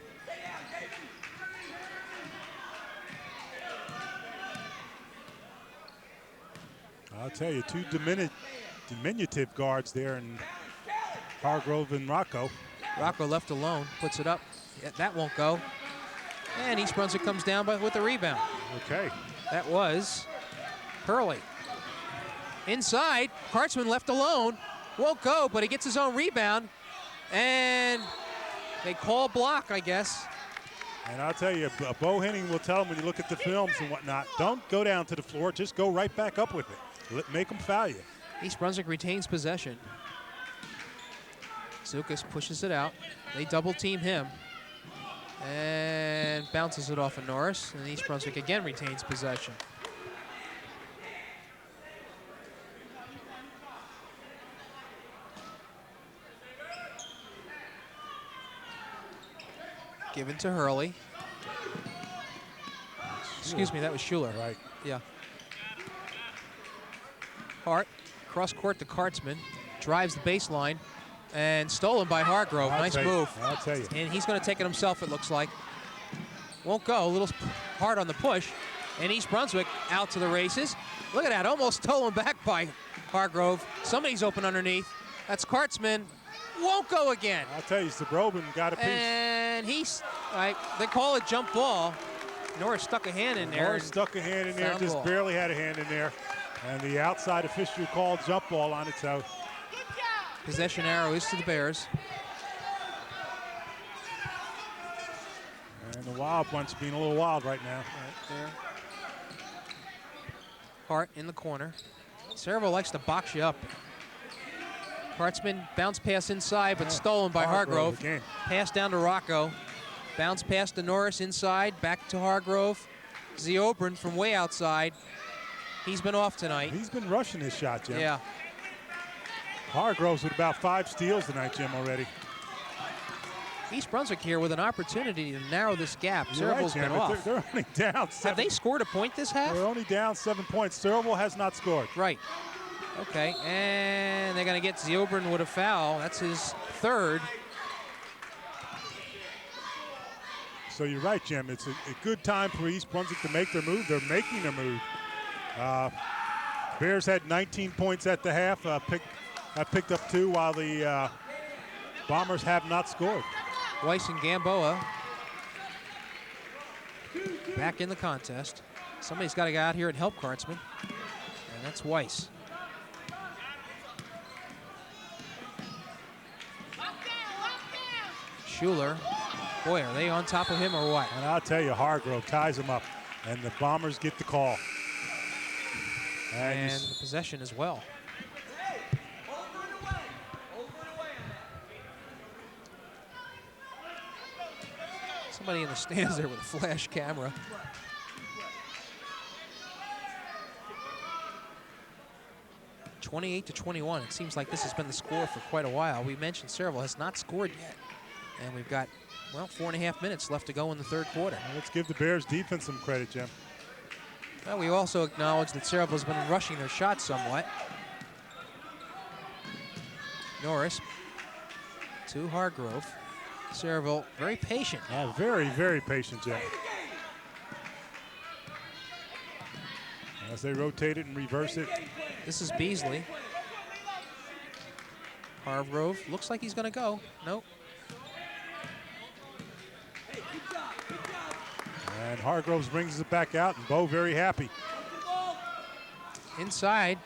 Speaker 2: I'll tell you, two diminutive guards there, and Hargrove and Rocco.
Speaker 1: Rocco left alone, puts it up. Yeah, that won't go. And East Brunswick comes down with the rebound.
Speaker 2: Okay.
Speaker 1: That was Hurley. Inside, Kartsman left alone. Won't go, but he gets his own rebound. And they call block, I guess.
Speaker 2: And I'll tell you, Bo Henning will tell him when you look at the films and whatnot, don't go down to the floor, just go right back up with it. Make them foul you.
Speaker 1: East Brunswick retains possession. Zukas pushes it out. They double team him. And bounces it off of Norris. And East Brunswick again retains possession. Given to Hurley. Excuse me, that was Schuler.
Speaker 2: Right.
Speaker 1: Yeah. Hart, cross court to Kartsman, drives the baseline, and stolen by Hargrove. Nice move.
Speaker 2: I'll tell you.
Speaker 1: And he's going to take it himself, it looks like. Won't go, a little hard on the push. And East Brunswick out to the races. Look at that, almost stolen back by Hargrove. Somebody's open underneath. That's Kartsman. Won't go again.
Speaker 2: I'll tell you, Sabrobin got a piece.
Speaker 1: And they call it jump ball. Norris stuck a hand in there.
Speaker 2: Norris stuck a hand in there, just
Speaker 1: ball.
Speaker 2: barely had a hand in there. And the outside official called jump ball on it, so.
Speaker 1: Possession arrow is to the Bears.
Speaker 2: And the Wild Bunch being a little wild right now.
Speaker 1: Right there. Hart in the corner. Sayreville likes to box you up. Kartsman bounce pass inside, but stolen by Hargrove. Pass down to Rocco. Bounce pass to Norris inside, back to Hargrove. Ziobrin from way outside. He's been off tonight.
Speaker 2: He's been rushing his shot, Jim.
Speaker 1: Yeah.
Speaker 2: Hargrove's with about 5 steals tonight, Jim, already.
Speaker 1: East Brunswick here with an opportunity to narrow this gap. Sayreville's been off.
Speaker 2: They're only down 7.
Speaker 1: Have they scored a point this half?
Speaker 2: They're only down 7 points. Sayreville has not scored.
Speaker 1: Right. Okay, and they're going to get Ziobrin with a foul. That's his third.
Speaker 2: So you're right, Jim. It's a good time for East Brunswick to make their move. They're making their move. Bears had 19 points at the half. Picked up 2 while the Bombers have not scored.
Speaker 1: Weiss and Gamboa back in the contest. Somebody's got to get out here and help Kartsman, and that's Weiss. Schuler. Boy, are they on top of him or what?
Speaker 2: And I'll tell you, Hargrove ties him up, and the Bombers get the call.
Speaker 1: And the possession as well. somebody in the stands there with a flash camera. (28-21). It seems like this has been the score for quite a while. We mentioned Sayreville has not scored yet. And we've got, well, 4.5 minutes left to go in the third quarter.
Speaker 2: Well, let's give the Bears defense some credit, Jim.
Speaker 1: Well, we also acknowledge that Sayreville has been rushing their shots somewhat. Norris to Hargrove. Sayreville very patient.
Speaker 2: Yeah, very, very patient, Jim. As they rotate it and reverse it.
Speaker 1: This is Beasley. Hargrove looks like he's going to go. Nope.
Speaker 2: And Hargroves brings it back out, and Bo very happy.
Speaker 1: Inside,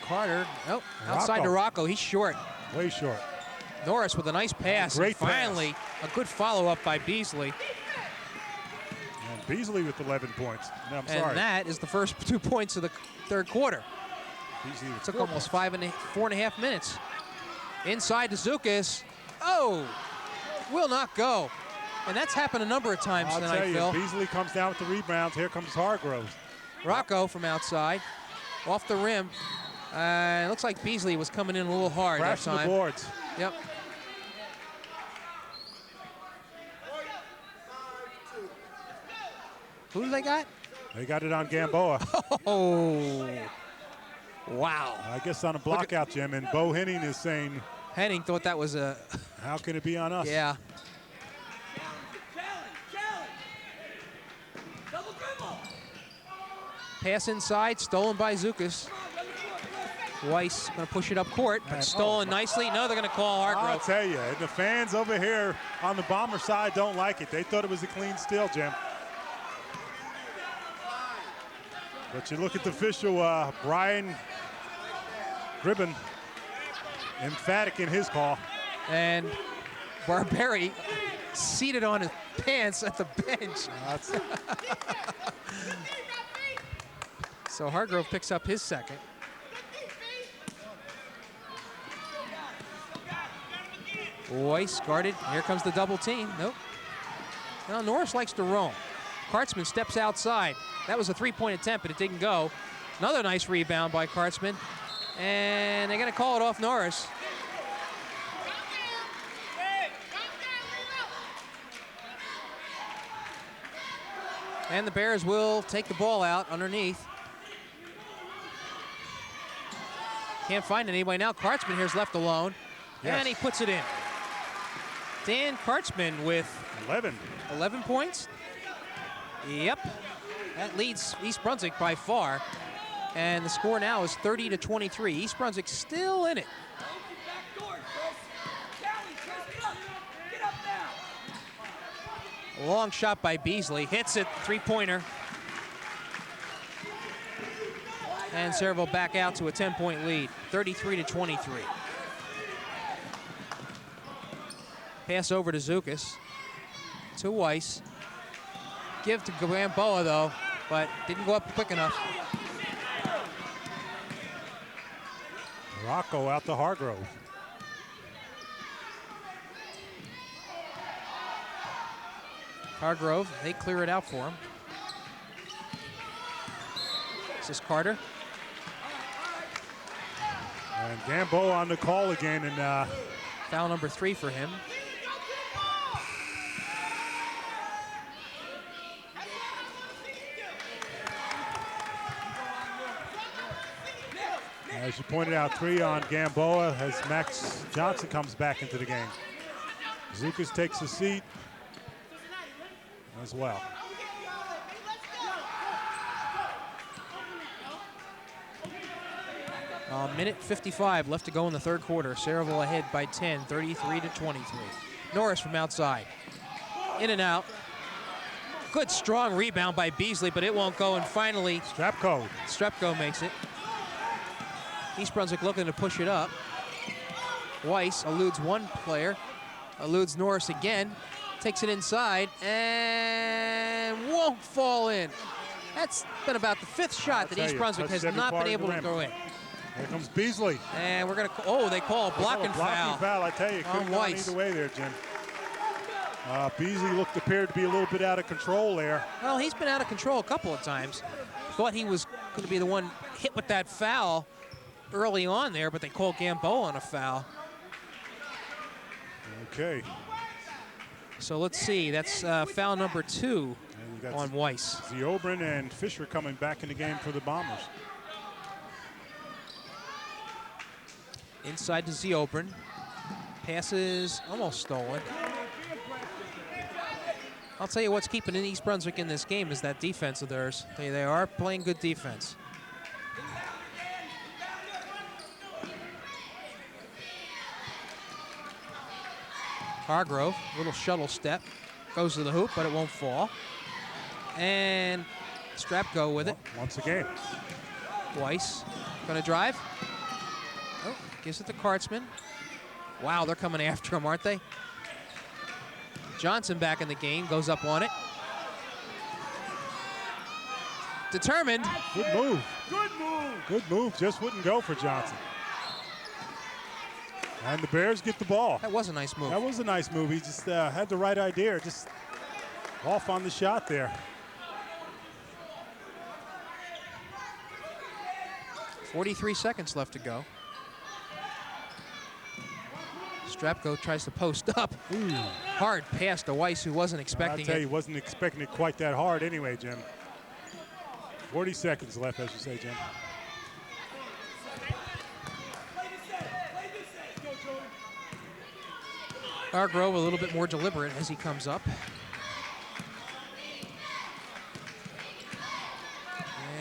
Speaker 1: Carter. Nope. Outside to Rocco. He's short.
Speaker 2: Way short.
Speaker 1: Norris with a nice pass.
Speaker 2: Great
Speaker 1: and finally,
Speaker 2: pass.
Speaker 1: A good follow-up by Beasley.
Speaker 2: And Beasley with 11 points. No, I'm sorry.
Speaker 1: And that is the first 2 points of the third quarter.
Speaker 2: Beasley with
Speaker 1: Took
Speaker 2: 4
Speaker 1: almost
Speaker 2: points.
Speaker 1: 4.5 minutes. Inside to Zukas. Oh, will not go. And that's happened a number of times
Speaker 2: I'll
Speaker 1: tonight,
Speaker 2: tell you,
Speaker 1: Phil.
Speaker 2: Beasley comes down with the rebounds. Here comes Hargroves.
Speaker 1: Rocco from outside, off the rim. It looks like Beasley was coming in a little hard that
Speaker 2: Crashing the
Speaker 1: time.
Speaker 2: boards.
Speaker 1: Yep. Who do they got?
Speaker 2: They got it on Gamboa.
Speaker 1: Oh, wow.
Speaker 2: I guess on a block out, Jim, and Bo Henning is saying,
Speaker 1: Henning thought that was a,
Speaker 2: how can it be on us?
Speaker 1: yeah. Pass inside, stolen by Zukas. Weiss going to push it up court, but stolen nicely. No, they're going to call
Speaker 2: I'll
Speaker 1: Hargrove.
Speaker 2: tell you, the fans over here on the Bomber side don't like it. They thought it was a clean steal, Jim. But you look at the official, Brian Gribben, emphatic in his call.
Speaker 1: And Barberi seated on his pants at the bench. So Hargrove picks up his second. Weiss guarded. Here comes the double team. Nope. Now Norris likes to roam. Kartzman steps outside. That was a three-point attempt, but it didn't go. Another nice rebound by Kartzman. And they're going to call it off Norris. And the Bears will take the ball out underneath. Can't find anybody now. Kartzman here's left alone.
Speaker 2: Yes.
Speaker 1: And he puts it in. Dan Kartzman with 11 points. Yep. That leads East Brunswick by far. And the score now is 30-23. East Brunswick still in it. A long shot by Beasley. Hits it. Three-pointer. And Sayreville back out to a 10-point lead. 33-23. Pass over to Zukas. To Weiss. Give to Gamboa, though, but didn't go up quick enough.
Speaker 2: Rocco out to Hargrove.
Speaker 1: Hargrove, they clear it out for him. This is Carter.
Speaker 2: And Gamboa on the call again, and
Speaker 1: foul number 3 for him.
Speaker 2: as you pointed out, 3 on Gamboa as Max Johnson comes back into the game. Zukas takes a seat as well.
Speaker 1: Minute 55 left to go in the third quarter. Sayreville ahead by 10, 33-23. Norris from outside. In and out. Good strong rebound by Beasley, but it won't go, and finally Strepko makes it. East Brunswick looking to push it up. Weiss eludes one player, eludes Norris again, takes it inside, and won't fall in. That's been about the 5th shot that East Brunswick has not been able to go in.
Speaker 2: Here comes Beasley.
Speaker 1: And we're going to, they call a blocking foul.
Speaker 2: I tell you, couldn't have gone either way there, Jim. Beasley appeared to be a little bit out of control there.
Speaker 1: Well, he's been out of control a couple of times. Thought he was going to be the one hit with that foul early on there, but they called Gamboa on a foul.
Speaker 2: Okay.
Speaker 1: So let's see. That's foul number 2 on Weiss.
Speaker 2: Ziobrin and Fisher coming back in the game for the Bombers.
Speaker 1: Inside to Ziobrin. Passes almost stolen. I'll tell you what's keeping in East Brunswick in this game is that defense of theirs. They are playing good defense. Hargrove, little shuttle step, goes to the hoop, but it won't fall. And Strap go with it.
Speaker 2: Once again.
Speaker 1: Weiss gonna drive. Oh, gives it to Kartzman. Wow, they're coming after him, aren't they? Johnson back in the game, goes up on it. Determined.
Speaker 2: Good move.
Speaker 4: Good move.
Speaker 2: Good move, just wouldn't go for Johnson. And the Bears get the ball.
Speaker 1: That was a nice move.
Speaker 2: That was a nice move. He just had the right idea, just off on the shot there.
Speaker 1: 43 seconds left to go. Strapko tries to post up.
Speaker 2: Ooh.
Speaker 1: Hard pass to Weiss, who wasn't expecting
Speaker 2: I'll tell
Speaker 1: it.
Speaker 2: you, wasn't expecting it quite that hard anyway, Jim. 40 seconds left, as you say, Jim.
Speaker 1: Hargrove a little bit more deliberate as he comes up.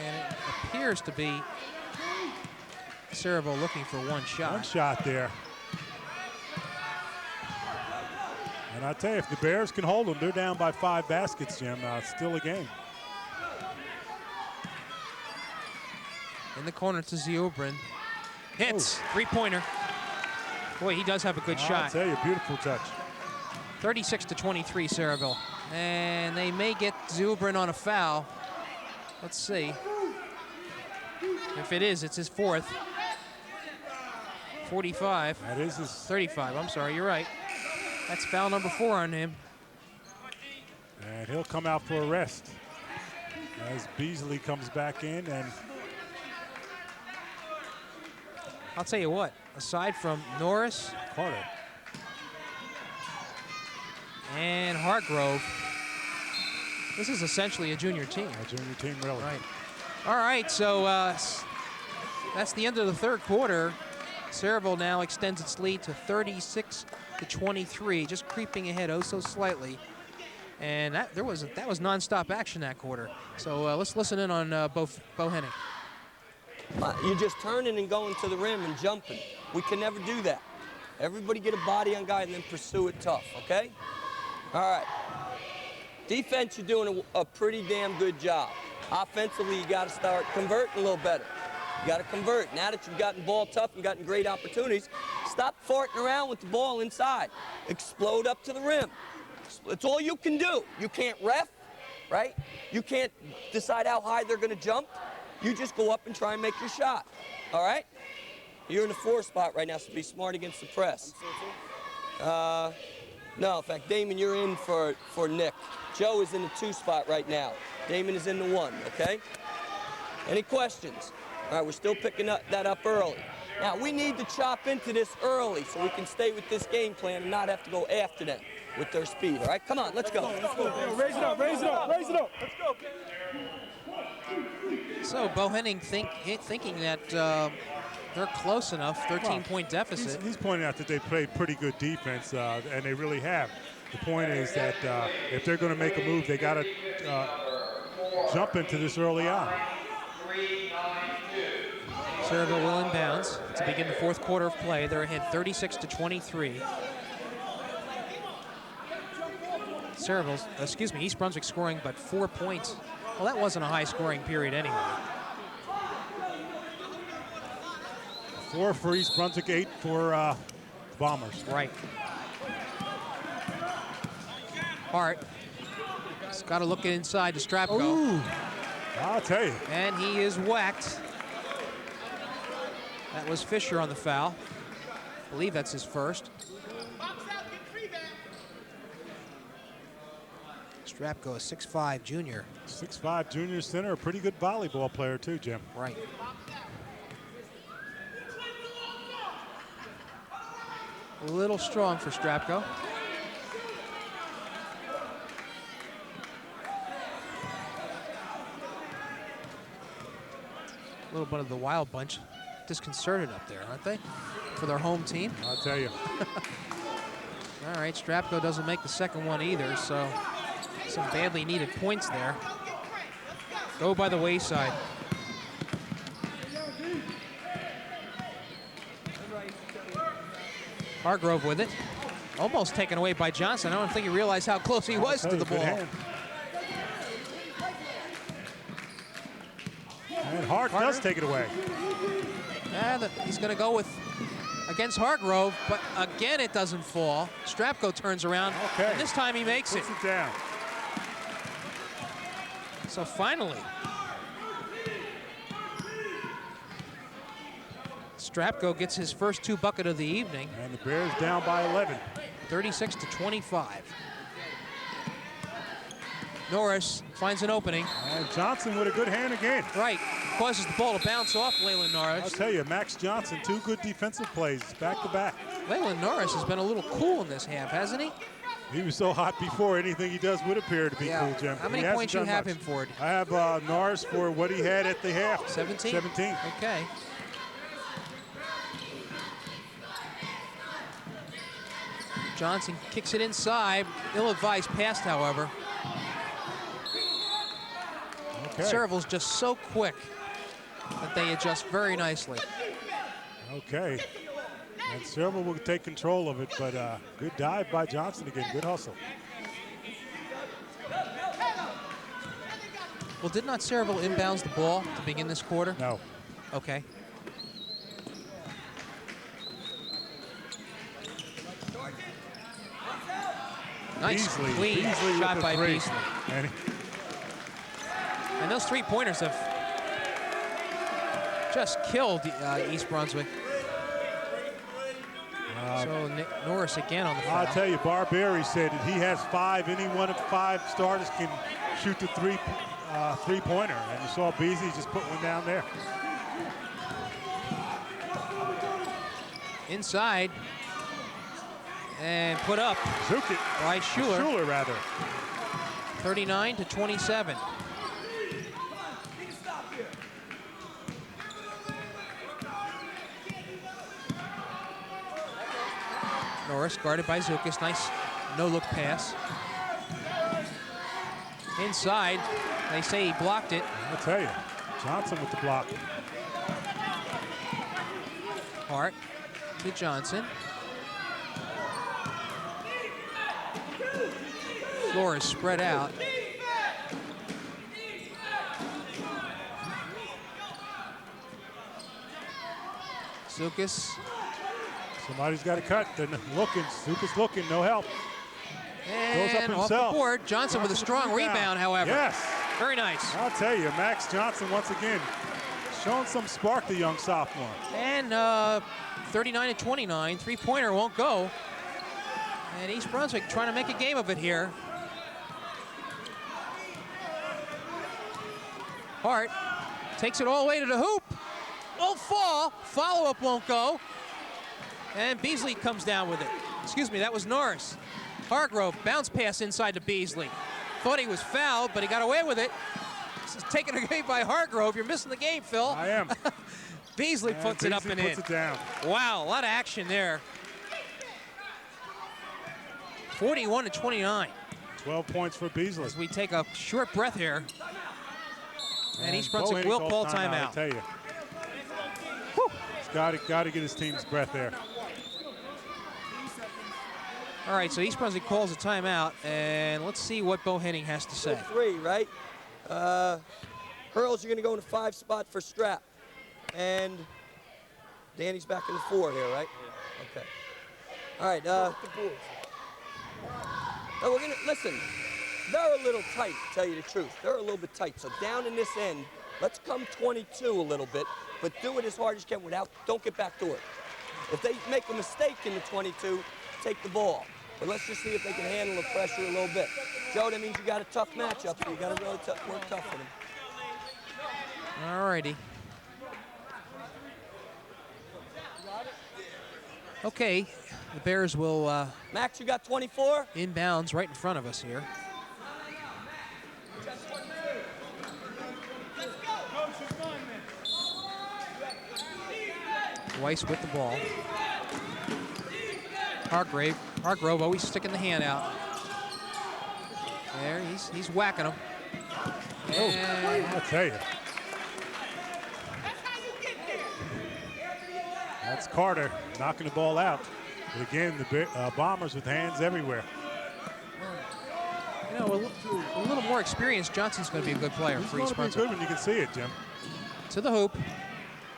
Speaker 1: And it appears to be Sayreville looking for one shot.
Speaker 2: One shot there. And I tell you, if the Bears can hold them, they're down by 5 baskets, Jim. Still a game.
Speaker 1: In the corner to Ziobrin. Hits, three-pointer. Boy, he does have a good shot.
Speaker 2: I'll tell you, beautiful touch.
Speaker 1: 36-23, Sayreville. And they may get Ziobrin on a foul. Let's see. If it is, it's his 4th. 45.
Speaker 2: That is his
Speaker 1: 35, I'm sorry, you're right. That's foul number 4 on him.
Speaker 2: And he'll come out for a rest as Beasley comes back in. And
Speaker 1: I'll tell you what, aside from Norris,
Speaker 2: Carter,
Speaker 1: and Hargrove, this is essentially a junior team.
Speaker 2: a junior team, really.
Speaker 1: Right. All right, so that's the end of the 3rd quarter. Sayreville now extends its lead to 36-23, just creeping ahead oh so slightly. And that was nonstop action that quarter. So let's listen in on Bo Henning.
Speaker 3: You're just turning and going to the rim and jumping. We can never do that. Everybody get a body on guy and then pursue it tough, okay? All right. Defense, you're doing a pretty damn good job. Offensively, you got to start converting a little better. You got to convert. Now that you've gotten ball tough and gotten great opportunities, stop farting around with the ball inside. Explode up to the rim. It's all you can do. You can't ref, right? You can't decide how high they're going to jump. You just go up and try and make your shot, all right? You're in the 4 spot right now, so be smart against the press. No, in fact, Damon, you're in for Nick. Joe is in the 2 spot right now. Damon is in the 1, okay? Any questions? All right, we're still picking that up early. Now, we need to chop into this early so we can stay with this game plan and not have to go after them with their speed, all right? Come on, let's go.
Speaker 4: Let's go. Raise it up, raise it up, raise it up. Let's go.
Speaker 1: So Bo Henning thinking that they're close enough, 13-point deficit.
Speaker 2: He's pointing out that they played pretty good defense, and they really have. The point is that if they're going to make a move, they got to jump into this early on.
Speaker 1: Sayreville will inbounds to begin the 4th quarter of play. They're ahead 36-23. East Brunswick scoring but 4 points. Well, that wasn't a high-scoring period anyway.
Speaker 2: 4 for East Brunswick, 8 for Bombers.
Speaker 1: Right. Hart. He's got to look inside to Strapko.
Speaker 2: Ooh, I'll tell you.
Speaker 1: And he is whacked. That was Fisher on the foul. I believe that's his 1st. Strapko, a 6'5" junior.
Speaker 2: 6'5" junior center, a pretty good volleyball player too, Jim.
Speaker 1: Right. A little strong for Strapko. A little bit of the Wild bunch disconcerted up there, aren't they? For their home team.
Speaker 2: I'll tell you.
Speaker 1: All right, Strapko doesn't make the second one either, so some badly needed points there. Go by the wayside. Hargrove with it. Almost taken away by Johnson. I don't think he realized how close he was to the ball.
Speaker 2: And Hart does take it away.
Speaker 1: And he's going to go with against Hargrove, but again it doesn't fall. Strapko turns around, and this time he makes it.
Speaker 2: Puts it down.
Speaker 1: So finally, Strapko gets his first 2 bucket of the evening.
Speaker 2: And the Bears down by 11.
Speaker 1: 36-25. Norris finds an opening.
Speaker 2: And Johnson with a good hand again.
Speaker 1: Right, causes the ball to bounce off Leyland Norris.
Speaker 2: I'll tell you, Max Johnson, 2 good defensive plays back to back.
Speaker 1: Leyland Norris has been a little cool in this half, hasn't he?
Speaker 2: He was so hot before, anything he does would appear to be cool, Jim.
Speaker 1: How many points you have him for?
Speaker 2: I have Norris for what he had at the half.
Speaker 1: 17?
Speaker 2: 17.
Speaker 1: Okay. Johnson kicks it inside. Ill-advised pass, however.
Speaker 2: Okay.
Speaker 1: Sayreville's just so quick that they adjust very nicely.
Speaker 2: Okay. And Sayreville will take control of it, but good dive by Johnson again. Good hustle.
Speaker 1: Well, did not Sayreville inbounds the ball to begin this quarter?
Speaker 2: No.
Speaker 1: Okay. Nice, clean shot by Beasley. And those 3-pointers have just killed East Brunswick. So Norris again on the foul.
Speaker 2: I'll tell you, Barbieri said that he has 5. Any one of 5 starters can shoot the three-pointer. And you saw Beasley just put one down there.
Speaker 1: Inside. And put up by Schuler.
Speaker 2: Schuler, rather.
Speaker 1: 39-27. Norris guarded by Zukas. Nice no-look pass. Inside. They say he blocked it.
Speaker 2: I'll tell you, Johnson with the block.
Speaker 1: Hart to Johnson. Floor is spread out. Zukas.
Speaker 2: Somebody's got to cut. They're looking. Zukas looking. No help.
Speaker 1: And
Speaker 2: goes up
Speaker 1: off
Speaker 2: himself.
Speaker 1: the board. Johnson with a strong rebound, however.
Speaker 2: Yes.
Speaker 1: Very nice.
Speaker 2: I'll tell you, Max Johnson once again showing some spark, the young sophomore.
Speaker 1: And 39-29. 3-pointer won't go. And East Brunswick trying to make a game of it here. Hart takes it all the way to the hoop. Won't fall. Follow-up won't go. And Beasley comes down with it. Excuse me, that was Norris. Hargrove, bounce pass inside to Beasley. Thought he was fouled, but he got away with it. This is taken away by Hargrove. You're missing the game, Phil.
Speaker 2: I am.
Speaker 1: Beasley puts it up and in.
Speaker 2: Puts it down.
Speaker 1: Wow, a lot of action there. 41-29.
Speaker 2: 12 points for Beasley.
Speaker 1: As we take a short breath here. And East Brunswick will call timeout.
Speaker 2: I tell you. He's got to get his team's breath there.
Speaker 1: All right, so East Brunswick calls a timeout, and let's see what Bo Henning has to say.
Speaker 3: 3, right? Hurls, you're going to go in the 5 spot for Strap. And Danny's back in the 4 here, right? Yeah. Okay. All right. Now we're going to, listen, they're a little tight, to tell you the truth. They're a little bit tight. So down in this end, let's come 22 a little bit, but do it as hard as you can don't get back to it. If they make a mistake in the 22, take the ball. But let's just see if they can handle the pressure a little bit. Joe, that means you got a tough matchup, so you got to really work tough with them.
Speaker 1: All righty. Okay, the Bears will
Speaker 3: Max, you got 24?
Speaker 1: inbounds right in front of us here. Weiss with the ball. Hargrove always sticking the hand out. There, he's whacking him. And
Speaker 2: I'll tell you. That's Carter knocking the ball out. But again, the Bombers with hands everywhere.
Speaker 1: you know, a little more experience. Johnson's going to be a good player for East Brunswick.
Speaker 2: Good when you can see it, Jim.
Speaker 1: To the hoop.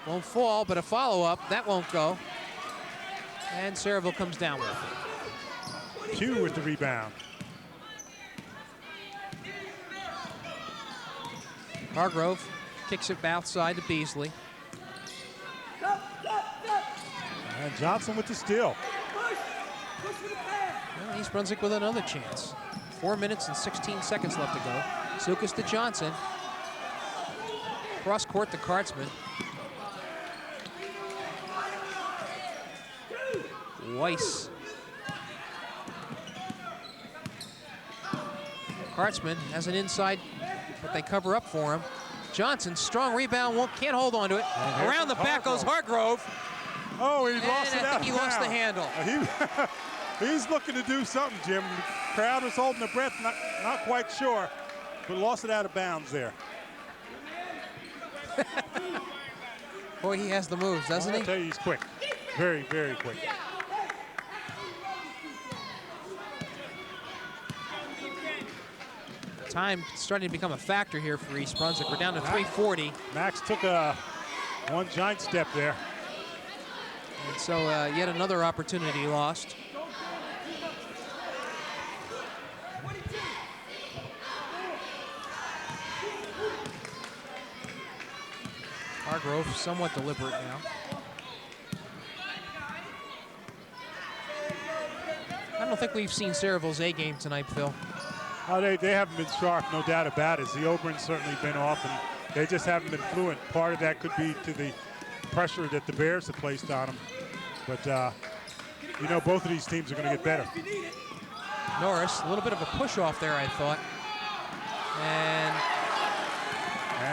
Speaker 1: Won't fall, but a follow-up. That won't go. And Sayreville comes down with it.
Speaker 2: Pugh with the rebound.
Speaker 1: Hargrove kicks it outside to Beasley.
Speaker 2: And Johnson with the steal.
Speaker 1: Well, East Brunswick with another chance. 4 minutes and 16 seconds left to go. Zukas to Johnson. Cross court to Kartzman. Weiss. Kartzman has an inside, but they cover up for him. Johnson, strong rebound, can't hold on to it. Around the back goes Hargrove.
Speaker 2: Oh, he lost it
Speaker 1: I
Speaker 2: out.
Speaker 1: think he lost the handle.
Speaker 2: He's looking to do something, Jim. The crowd was holding their breath, not quite sure, but lost it out of bounds there.
Speaker 1: Boy, he has the moves, doesn't he?
Speaker 2: I'll tell you, he's quick. Very, very quick.
Speaker 1: Time starting to become a factor here for East Brunswick. We're down to 3:40.
Speaker 2: Max took one giant step there.
Speaker 1: And so yet another opportunity lost. Hargrove somewhat deliberate now. I don't think we've seen Sayreville's A game tonight, Phil.
Speaker 2: Oh, they haven't been sharp, no doubt about it. The Oberin's certainly been off, and they just haven't been fluent. Part of that could be to the pressure that the Bears have placed on them. But, you know, both of these teams are going to get better.
Speaker 1: Norris, a little bit of a push off there, I thought.
Speaker 2: And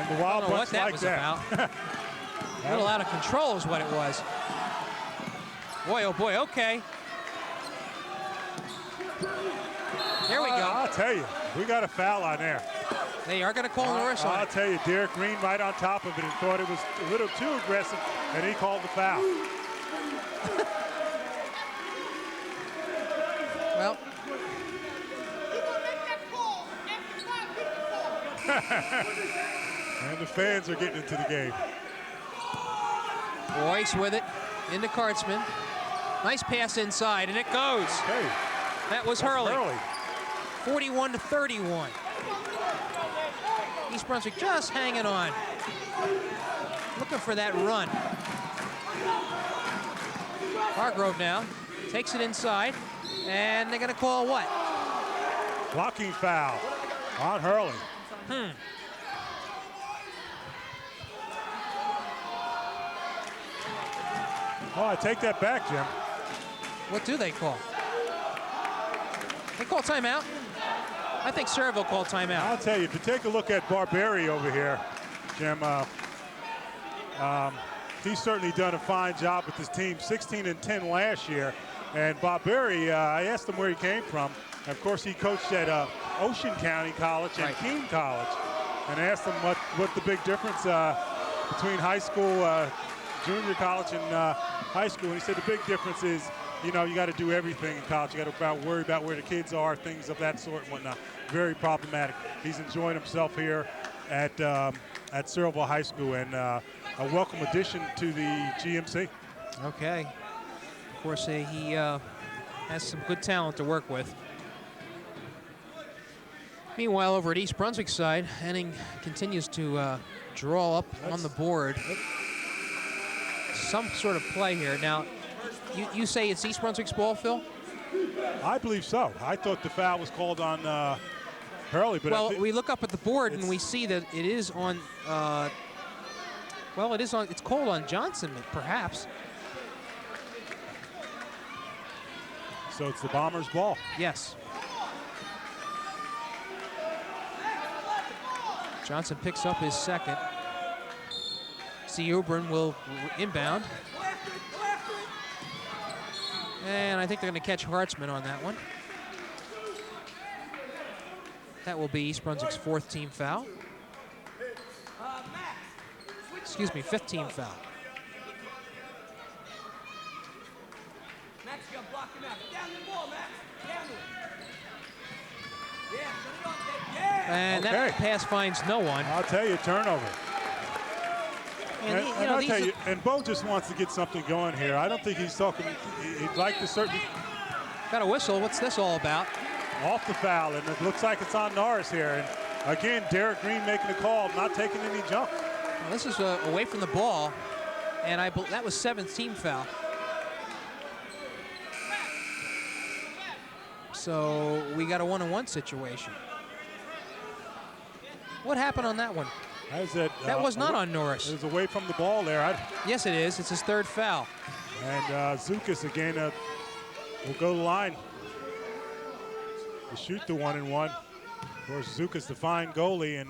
Speaker 2: the Wild
Speaker 1: I don't know
Speaker 2: Bucks
Speaker 1: what that
Speaker 2: like
Speaker 1: was
Speaker 2: that.
Speaker 1: about. A little out of control is what it was. Boy, oh boy, okay. There we go.
Speaker 2: I'll tell you, we got a foul on there.
Speaker 1: They are going to call Norris on
Speaker 2: I'll
Speaker 1: it.
Speaker 2: tell you, Derek Green right on top of it and thought it was a little too aggressive, and he called the foul.
Speaker 1: Well,
Speaker 2: and the fans are getting into the game.
Speaker 1: Weiss with it into Kartzman. Nice pass inside, and it goes.
Speaker 2: Hey,
Speaker 1: That was Hurley. 41-31. East Brunswick just hanging on. Looking for that run. Hargrove now takes it inside, and they're going to call what?
Speaker 2: Blocking foul on Hurley. Oh, I take that back, Jim.
Speaker 1: What do they call? They call timeout. I think Sayreville called timeout.
Speaker 2: I'll tell you, if you take a look at Barberi over here, Jim, he's certainly done a fine job with his team. 16-10 last year. And Barberi, I asked him where he came from. Of course, he coached at Ocean County College and Keene College. And I asked him what the big difference between high school, junior college, and high school. And he said the big difference is, you know, you got to do everything in college. You got to worry about where the kids are, things of that sort and whatnot. Very problematic. He's enjoying himself here at Sayreville High School, and a welcome addition to the GMC.
Speaker 1: Okay. Of course, he has some good talent to work with. Meanwhile, over at East Brunswick side, Henning continues to draw up on the board. Some sort of play here. Now, you say it's East Brunswick's ball, Phil?
Speaker 2: I believe so. I thought the foul was called on Hurley, but
Speaker 1: well, we look up at the board and we see that it is on. Well, it is on. It's called on Johnson, perhaps.
Speaker 2: So it's the Bombers' ball.
Speaker 1: Yes. Johnson picks up his second. Seubrin will inbound. And I think they're going to catch Hartzman on that one. That will be East Brunswick's fourth team foul. Excuse me, fifth team foul.
Speaker 5: Max, you got to block him out. Down the ball, Max. Down it. Yeah, put it on, Dave. Yeah.
Speaker 1: And that pass finds no one.
Speaker 2: I'll tell you, turnover.
Speaker 1: And,
Speaker 2: I'll tell you, and Bo just wants to get something going here. I don't think he's talking. He'd like to certainly.
Speaker 1: Got a whistle. What's this all about?
Speaker 2: Off the foul, and it looks like it's on Norris here. And again, Derek Green making a call, not taking any jump.
Speaker 1: Well, this is away from the ball, and that was seventh team foul. So we got a 1-on-1 situation. What happened on that one? That was not on Norris.
Speaker 2: It was away from the ball there.
Speaker 1: Yes, it is. It's his third foul.
Speaker 2: And Zukas again will go to the line to shoot the 1-and-1. Of course, Zukas, the fine goalie and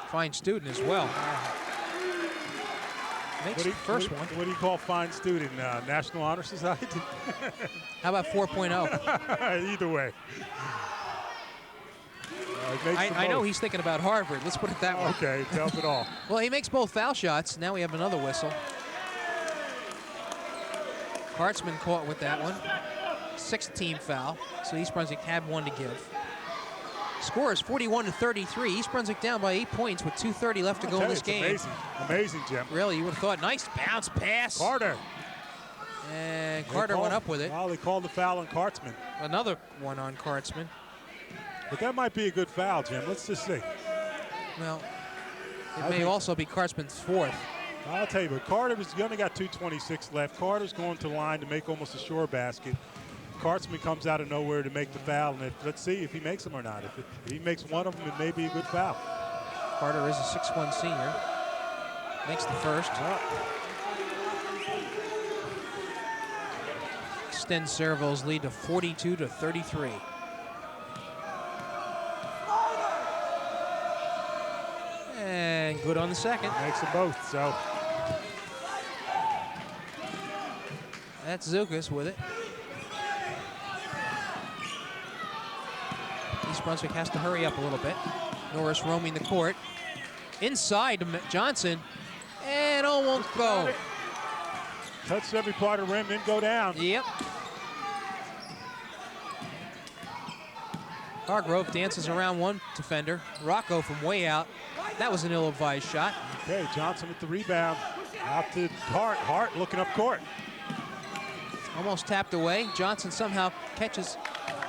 Speaker 1: fine student as well. Makes the first one.
Speaker 2: What do you call fine student? National Honor Society?
Speaker 1: How about 4.0?
Speaker 2: Either way.
Speaker 1: I know he's thinking about Harvard. Let's put it that way.
Speaker 2: Okay, tells it all.
Speaker 1: Well, he makes both foul shots. Now we have another whistle. Hartzman caught with that one. Sixth team foul. So East Brunswick had one to give. Score is 41-33. East Brunswick down by 8 points with 2:30 left to go in this game.
Speaker 2: Amazing, amazing, Jim.
Speaker 1: Really, you would have thought. Nice bounce pass.
Speaker 2: Carter.
Speaker 1: And Carter went up with it.
Speaker 2: Well, they called the foul on Kartzman.
Speaker 1: Another one on Kartzman.
Speaker 2: But that might be a good foul, Jim. Let's just see.
Speaker 1: Well, it may also be Kartzman's fourth.
Speaker 2: I'll tell you, but Carter you only got 2:26 left. Carter's going to the line to make almost a shore basket. Kartzman comes out of nowhere to make the foul, and let's see if he makes them or not. If he makes one of them, it may be a good foul.
Speaker 1: Carter is a 6'1" senior. Makes the first. Extends Sayreville's lead to 42-33. And good on the second.
Speaker 2: Makes them both, so.
Speaker 1: That's Zukas with it. East Brunswick has to hurry up a little bit. Norris roaming the court. Inside to Johnson. And won't go.
Speaker 2: Touched every part of the rim, didn't go down.
Speaker 1: Yep. Hargrove dances around one defender. Rocco from way out. That was an ill-advised shot.
Speaker 2: Okay, Johnson with the rebound. Out to Hart. Hart looking up court.
Speaker 1: Almost tapped away. Johnson somehow catches.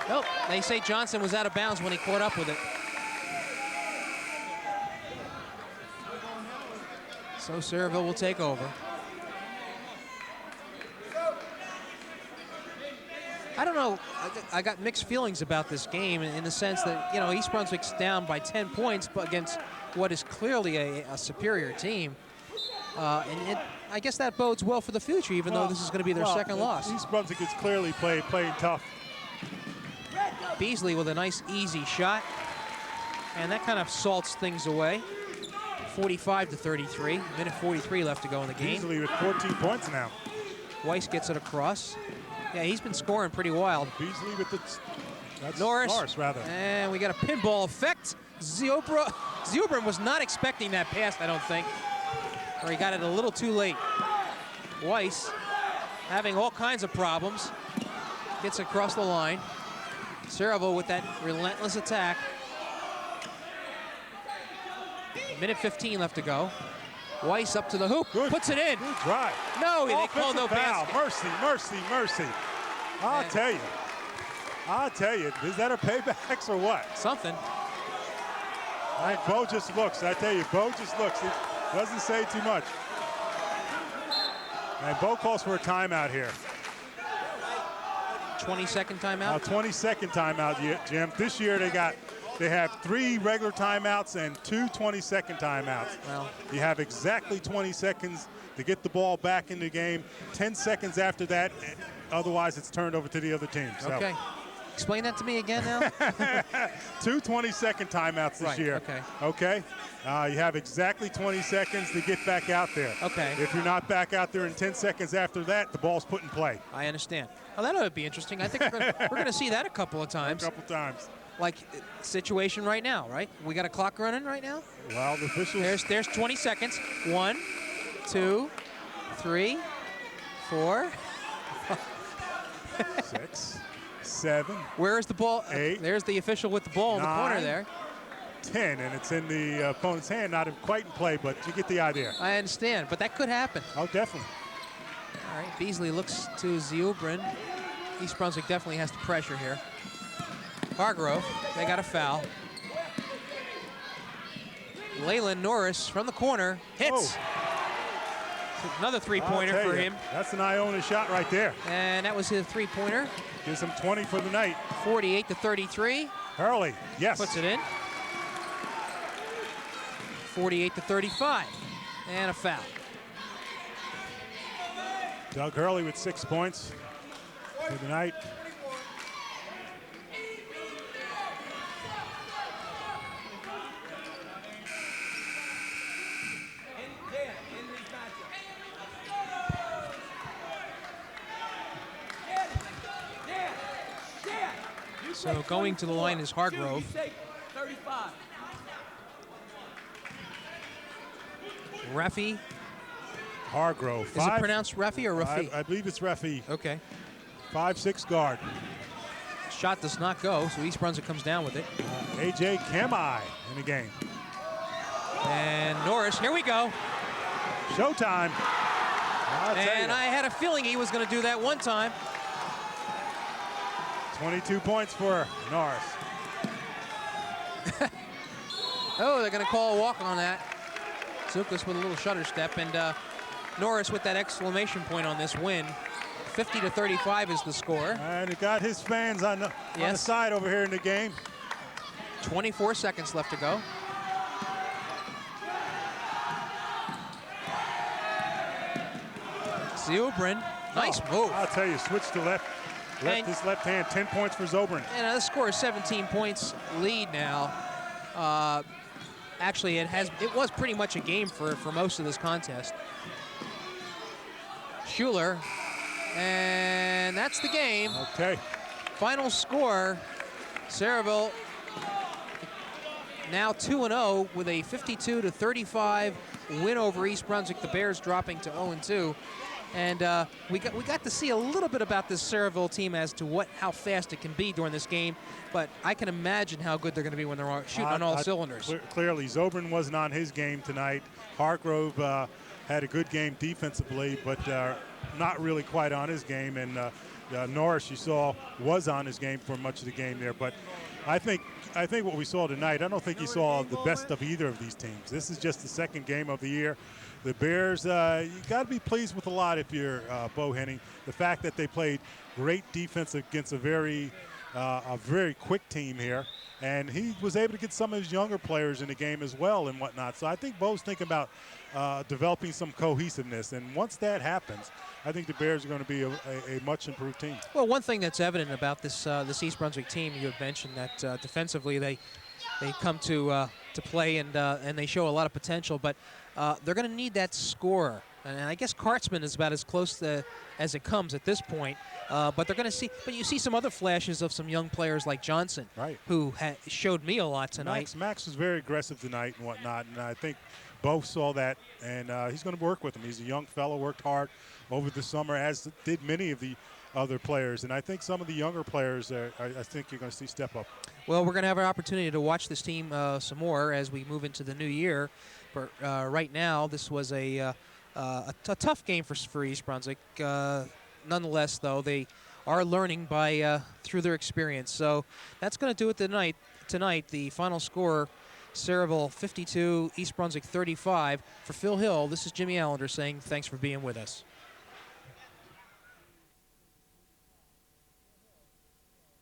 Speaker 1: Nope, they say Johnson was out of bounds when he caught up with it. So Sayreville will take over. I don't know, I got mixed feelings about this game in the sense that, East Brunswick's down by 10 points but against what is clearly a superior team. I guess that bodes well for the future, even though this is going to be their second loss.
Speaker 2: East Brunswick is clearly playing tough.
Speaker 1: Beasley with a nice, easy shot. And that kind of salts things away. 45-33. Minute 43 left to go in the game.
Speaker 2: Beasley with 14 points now.
Speaker 1: Weiss gets it across. Yeah, he's been scoring pretty wild.
Speaker 2: Beasley with the... That's
Speaker 1: Norris,
Speaker 2: rather.
Speaker 1: And we got a pinball effect. Seubrin was not expecting that pass, I don't think. Or he got it a little too late. Weiss having all kinds of problems. Gets across the line. Sayreville with that relentless attack. Minute 15 left to go. Weiss up to the hoop, puts it in.
Speaker 2: Good drive.
Speaker 1: No, they called no
Speaker 2: foul.
Speaker 1: basket.
Speaker 2: Mercy. I'll tell you, is that a payback or what?
Speaker 1: Something.
Speaker 2: And Bo just looks. I tell you, Bo just looks. He doesn't say too much. And Bo calls for a timeout here.
Speaker 1: 20-second timeout?
Speaker 2: 20-second timeout, Jim. This year they have 3 regular timeouts and 2 20-second timeouts.
Speaker 1: Well,
Speaker 2: you have exactly 20 seconds to get the ball back in the game. 10 seconds after that, otherwise it's turned over to the other team. So.
Speaker 1: Okay. Explain that to me again now.
Speaker 2: 2 20-second timeouts this year.
Speaker 1: Okay.
Speaker 2: You have exactly 20 seconds to get back out there.
Speaker 1: Okay.
Speaker 2: If you're not back out there in 10 seconds after that, the ball's put in play.
Speaker 1: I understand. Well, that ought be interesting. I think we're going to see that a couple of times.
Speaker 2: A couple times.
Speaker 1: Like situation right now, right? We got a clock running right now.
Speaker 2: Well, the officials.
Speaker 1: There's 20 seconds. 1, 2, 3, 4,
Speaker 2: 6, 7.
Speaker 1: Where is the ball?
Speaker 2: 8.
Speaker 1: There's the official with the ball
Speaker 2: 9,
Speaker 1: in the corner there.
Speaker 2: 10, and it's in the opponent's hand. Not quite in play, but you get the idea.
Speaker 1: I understand, but that could happen.
Speaker 2: Oh, definitely.
Speaker 1: All right, Beasley looks to Ziobrin. East Brunswick definitely has to pressure here. Hargrove, they got a foul. Leyland Norris from the corner hits.
Speaker 2: Oh.
Speaker 1: Another three-pointer for him.
Speaker 2: That's an Iona shot right there.
Speaker 1: And that was his three-pointer.
Speaker 2: Gives him 20 for the night.
Speaker 1: 48-33.
Speaker 2: Hurley, yes.
Speaker 1: Puts it in. 48-35. And a foul.
Speaker 2: Doug Hurley with 6 points for the night.
Speaker 1: So going to the line is Hargrove.
Speaker 5: 35.
Speaker 2: Hargrove.
Speaker 1: Reffy. Is it pronounced Reffy or Reffy?
Speaker 2: I believe it's Reffy.
Speaker 1: Okay.
Speaker 2: 5'6" guard.
Speaker 1: Shot does not go, so East Brunswick comes down with it.
Speaker 2: A.J. Kamai in the game.
Speaker 1: And Norris, here we go.
Speaker 2: Showtime.
Speaker 1: And I had a feeling he was going to do that one time.
Speaker 2: 22 points for Norris.
Speaker 1: Oh, they're going to call a walk on that. Zukas with a little shutter step, and Norris with that exclamation point on this win. 50-35 is the score.
Speaker 2: And it got his fans on the side over here in the game.
Speaker 1: 24 seconds left to go. Ziobrin, nice move.
Speaker 2: I'll tell you, switch to left his left hand. 10 points for Zobrin.
Speaker 1: And the score is 17 points lead now. Actually, it was pretty much a game for most of this contest. Schuler, and that's the game.
Speaker 2: Okay.
Speaker 1: Final score, Sayreville now 2-0 with a 52-35 win over East Brunswick. The Bears dropping to 0-2. And we got to see a little bit about this Sayreville team as to how fast it can be during this game. But I can imagine how good they're going to be when they're shooting on all cylinders.
Speaker 2: Clearly, Zobrin wasn't on his game tonight. Hargrove had a good game defensively, but not really quite on his game. And Norris, you saw, was on his game for much of the game there. But I think what we saw tonight, I don't think you saw the best of either of these teams. This is just the second game of the year. The Bears, you got to be pleased with a lot if you're Bo Henning. The fact that they played great defense against a very quick team here, and he was able to get some of his younger players in the game as well and whatnot. So I think Bo's thinking about developing some cohesiveness, and once that happens, I think the Bears are going to be a much improved team.
Speaker 1: Well, one thing that's evident about this East Brunswick team, you had mentioned that defensively they come to play and they show a lot of potential, but they're going to need that scorer. And I guess Kartzman is about as close as it comes at this point. But they're going to see. But you see some other flashes of some young players like Johnson,
Speaker 2: right,
Speaker 1: who showed me a lot tonight.
Speaker 2: Max was very aggressive tonight and whatnot, and I think both saw that. And he's going to work with him. He's a young fellow, worked hard over the summer, as did many of the other players. And I think some of the younger players, I think you're going to see step up.
Speaker 1: Well, we're going to have an opportunity to watch this team some more as we move into the new year. But right now, this was a tough game for East Brunswick. Nonetheless, though, they are learning through their experience. So that's going to do it tonight. The final score, Sayreville 52, East Brunswick 35. For Phil Hill, this is Jimmy Allinder saying thanks for being with us.